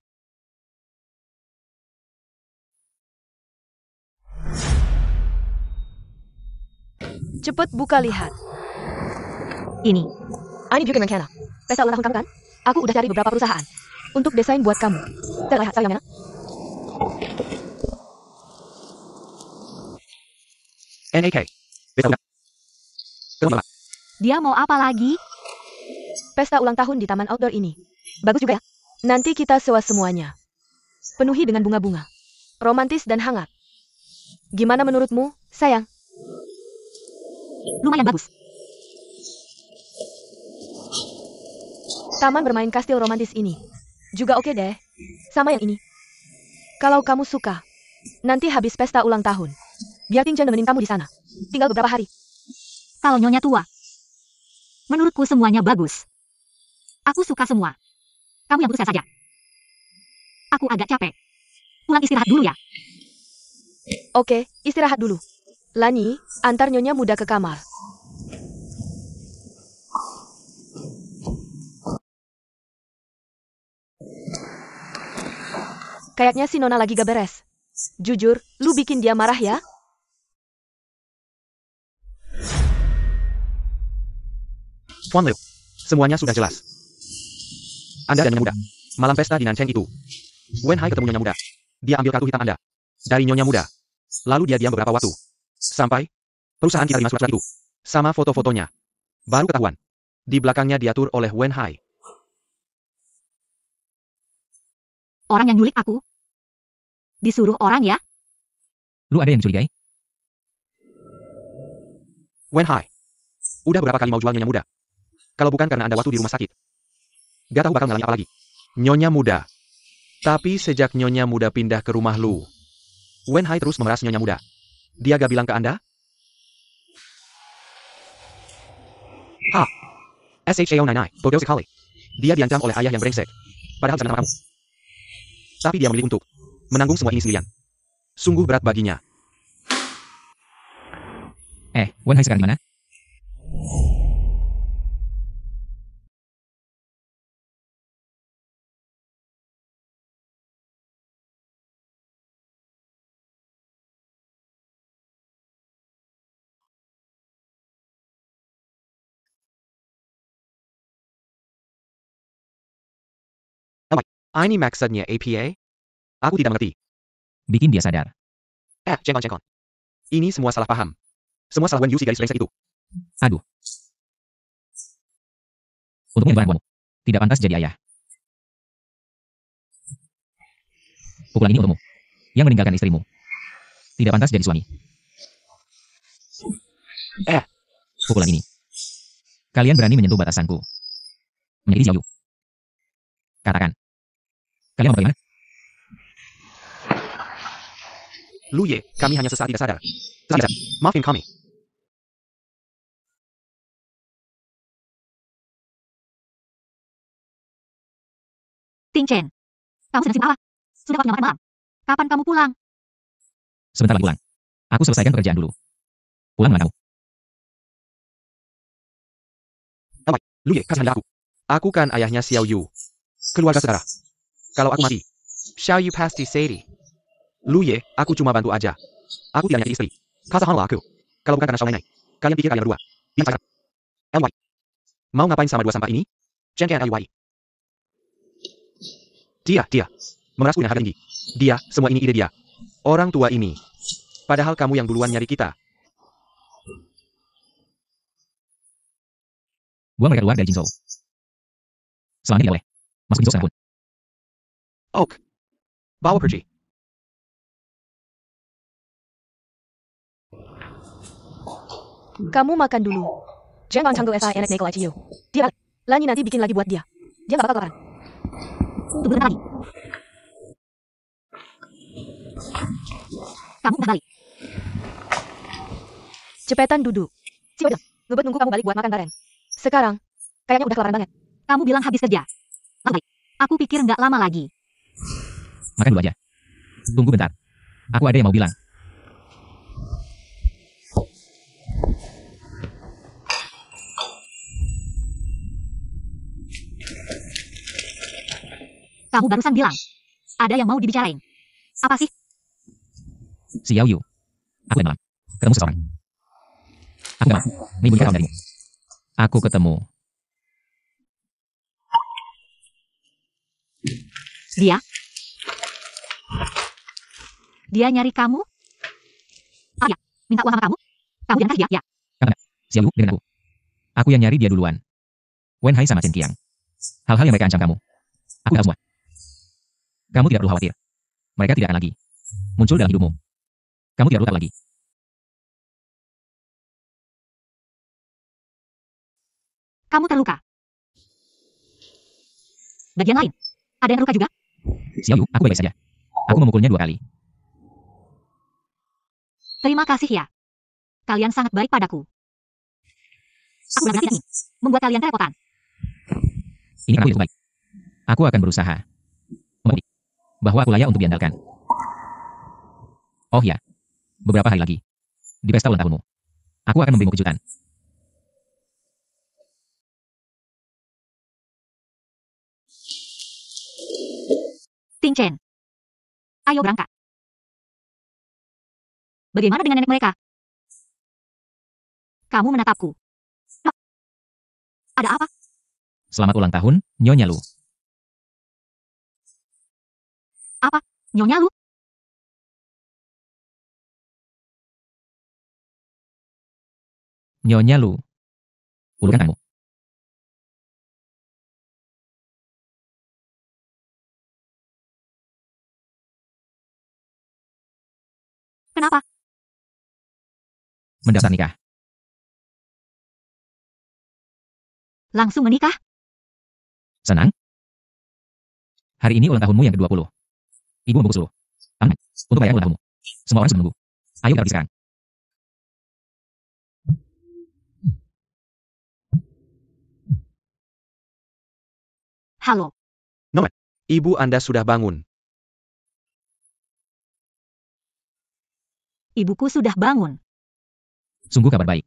Cepet buka lihat. Ini. Ani juga Menkena. Pesta ulang tahun kamu kan? Aku udah cari beberapa perusahaan untuk desain buat kamu. Terlihat saya mana? NAK. Beta udah. Kenapa? Dia mau apa lagi? Pesta ulang tahun di taman outdoor ini. Bagus juga ya. Nanti kita sewa semuanya. Penuhi dengan bunga-bunga. Romantis dan hangat. Gimana menurutmu, sayang? Lumayan bagus. Taman bermain kastil romantis ini. Juga oke deh. Sama yang ini. Kalau kamu suka, nanti habis pesta ulang tahun, biar Tingchen nemenin kamu di sana. Tinggal beberapa hari. Kalau nyonya tua. Menurutku semuanya bagus. Aku suka semua. Kamu yang putuskan saja. Aku agak capek. Pulang istirahat dulu ya. Oke, istirahat dulu. Lani, antar nyonya muda ke kamar. Kayaknya si Nona lagi gak beres. Jujur, lu bikin dia marah ya? Fuan Liu. Semuanya sudah jelas. Anda dan Nyonya Muda. Malam pesta di Nancheng itu. Wen Hai ketemu Nyonya Muda. Dia ambil kartu hitam Anda. Dari Nyonya Muda. Lalu dia diam beberapa waktu. Sampai perusahaan kita terima surat-surat itu. Sama foto-fotonya. Baru ketahuan. Di belakangnya diatur oleh Wen Hai. Orang yang nyulik aku. Disuruh orang ya? Lu ada yang curigai? Wen Hai. Udah berapa kali mau jual Nyonya Muda? Kalau bukan karena Anda waktu di rumah sakit. Gak tahu bakal ngalami apa lagi. Nyonya Muda. Tapi sejak Nyonya Muda pindah ke rumah Lu, Wen Hai terus memeras Nyonya Muda. Dia gak bilang ke Anda? SHAO Nai, bodoh sekali. Dia diancam oleh ayah yang brengsek. Padahal bisa nama kamu. Tapi dia memilih untuk menanggung semua ini sendirian. Sungguh berat baginya. Wen Hai sekarang di mana? Ini maksudnya APA? Aku tidak mengerti. Bikin dia sadar. Cengkon. Ini semua salah paham. Semua salah Wen Yu si gadis brengsek itu. Aduh. Untungnya bukan kamu. Tidak pantas jadi ayah. Pukulan ini untukmu. Yang meninggalkan istrimu. Tidak pantas jadi suami. Pukulan ini. Kalian berani menyentuh batasanku. Menyakiti Xiao Yu. Katakan. Kalian mau bagaimana? Lu Ye, kami hanya sesaat tidak sadar. Maafin kami. Chen, kamu sedang sibuk apa? Sudah waktunya makan malam. Kapan kamu pulang? Sebentar lagi pulang. Aku selesaikan pekerjaan dulu. Pulang dengan kamu. Lu Ye, kasih aku. Aku kan ayahnya Xiao Yu. Keluarga saudara. Kalau aku mati, Xiao Yu pasti sedih. Lu Ye, aku cuma bantu aja. Aku tidak nyari istri. Kasahanlah aku. Kalau bukan karena Xiao Nenek, kalian pikir kalian berdua bisa pacaran? LY. Mau ngapain sama dua sampah ini? Jangan LY. Dia. Memerasku dengan harga tinggi. Dia, semua ini ide dia. Orang tua ini. Padahal kamu yang duluan nyari kita. Buang mereka keluar dari Jingzhou. Selamanya tidak boleh. Masuk Jingzhou sekarang pun. Oak. Bawa pergi. Kamu makan dulu. Jangan tangguh esa enak Nikolai Ciyo. Dia balik. Lani nanti bikin lagi buat dia. Dia gak bakal kelaparan. Tunggu sebentar lagi. Kamu udah balik. Cepetan duduk. Si Wedel, ngebet nunggu kamu balik buat makan bareng. Sekarang, kayaknya udah kelaparan banget. Kamu bilang habis kerja. Lalu balik. Aku pikir nggak lama lagi. Makan dulu aja. Tunggu bentar. Aku ada yang mau bilang. Kamu barusan bilang. Ada yang mau dibicarain. Apa sih? Xiao Yu. Aku yang malam. Ketemu seseorang. Aku gak mau menyembunyikan hal darimu. Aku ketemu. Dia nyari kamu? Ah ya, minta uang sama kamu? Kamu jangan kasih dia, ya. Xiao Yu dengan aku. Aku yang nyari dia duluan. Wen Hai sama Chen Qiang. Hal-hal yang mereka ancam kamu. Aku tahu semua. Kamu tidak perlu khawatir. Mereka tidak akan lagi muncul dalam hidupmu. Kamu tidak perlu takut lagi. Kamu terluka. Bagian lain, ada yang terluka juga? Xiao Yu, aku baik-baik saja. Aku memukulnya 2 kali. Terima kasih ya. Kalian sangat baik padaku. Aku benar-benar tidak ingin membuat kalian kerepotan. Ini karena aku yang baik. Aku akan berusaha membukti bahwa aku layak untuk diandalkan. Oh ya, beberapa hari lagi, di pesta ulang tahunmu, aku akan memberimu kejutan. Ting Chen. Ayo berangkat. Bagaimana dengan nenek mereka? Kamu menatapku. Loh, ada apa? Selamat ulang tahun, Nyonya Lu. Nyonya Lu? Nyonya Lu. Ulurkan tanganmu. Kenapa? Mendaftar nikah. Langsung menikah? Senang? Hari ini ulang tahunmu yang ke-20. Ibu membungkus dulu. Tangan, untuk merayakan ulang tahunmu. Semua orang sudah menunggu. Ayo kita pergi sekarang. Halo. Ibu Anda sudah bangun. Ibuku sudah bangun. Sungguh kabar baik.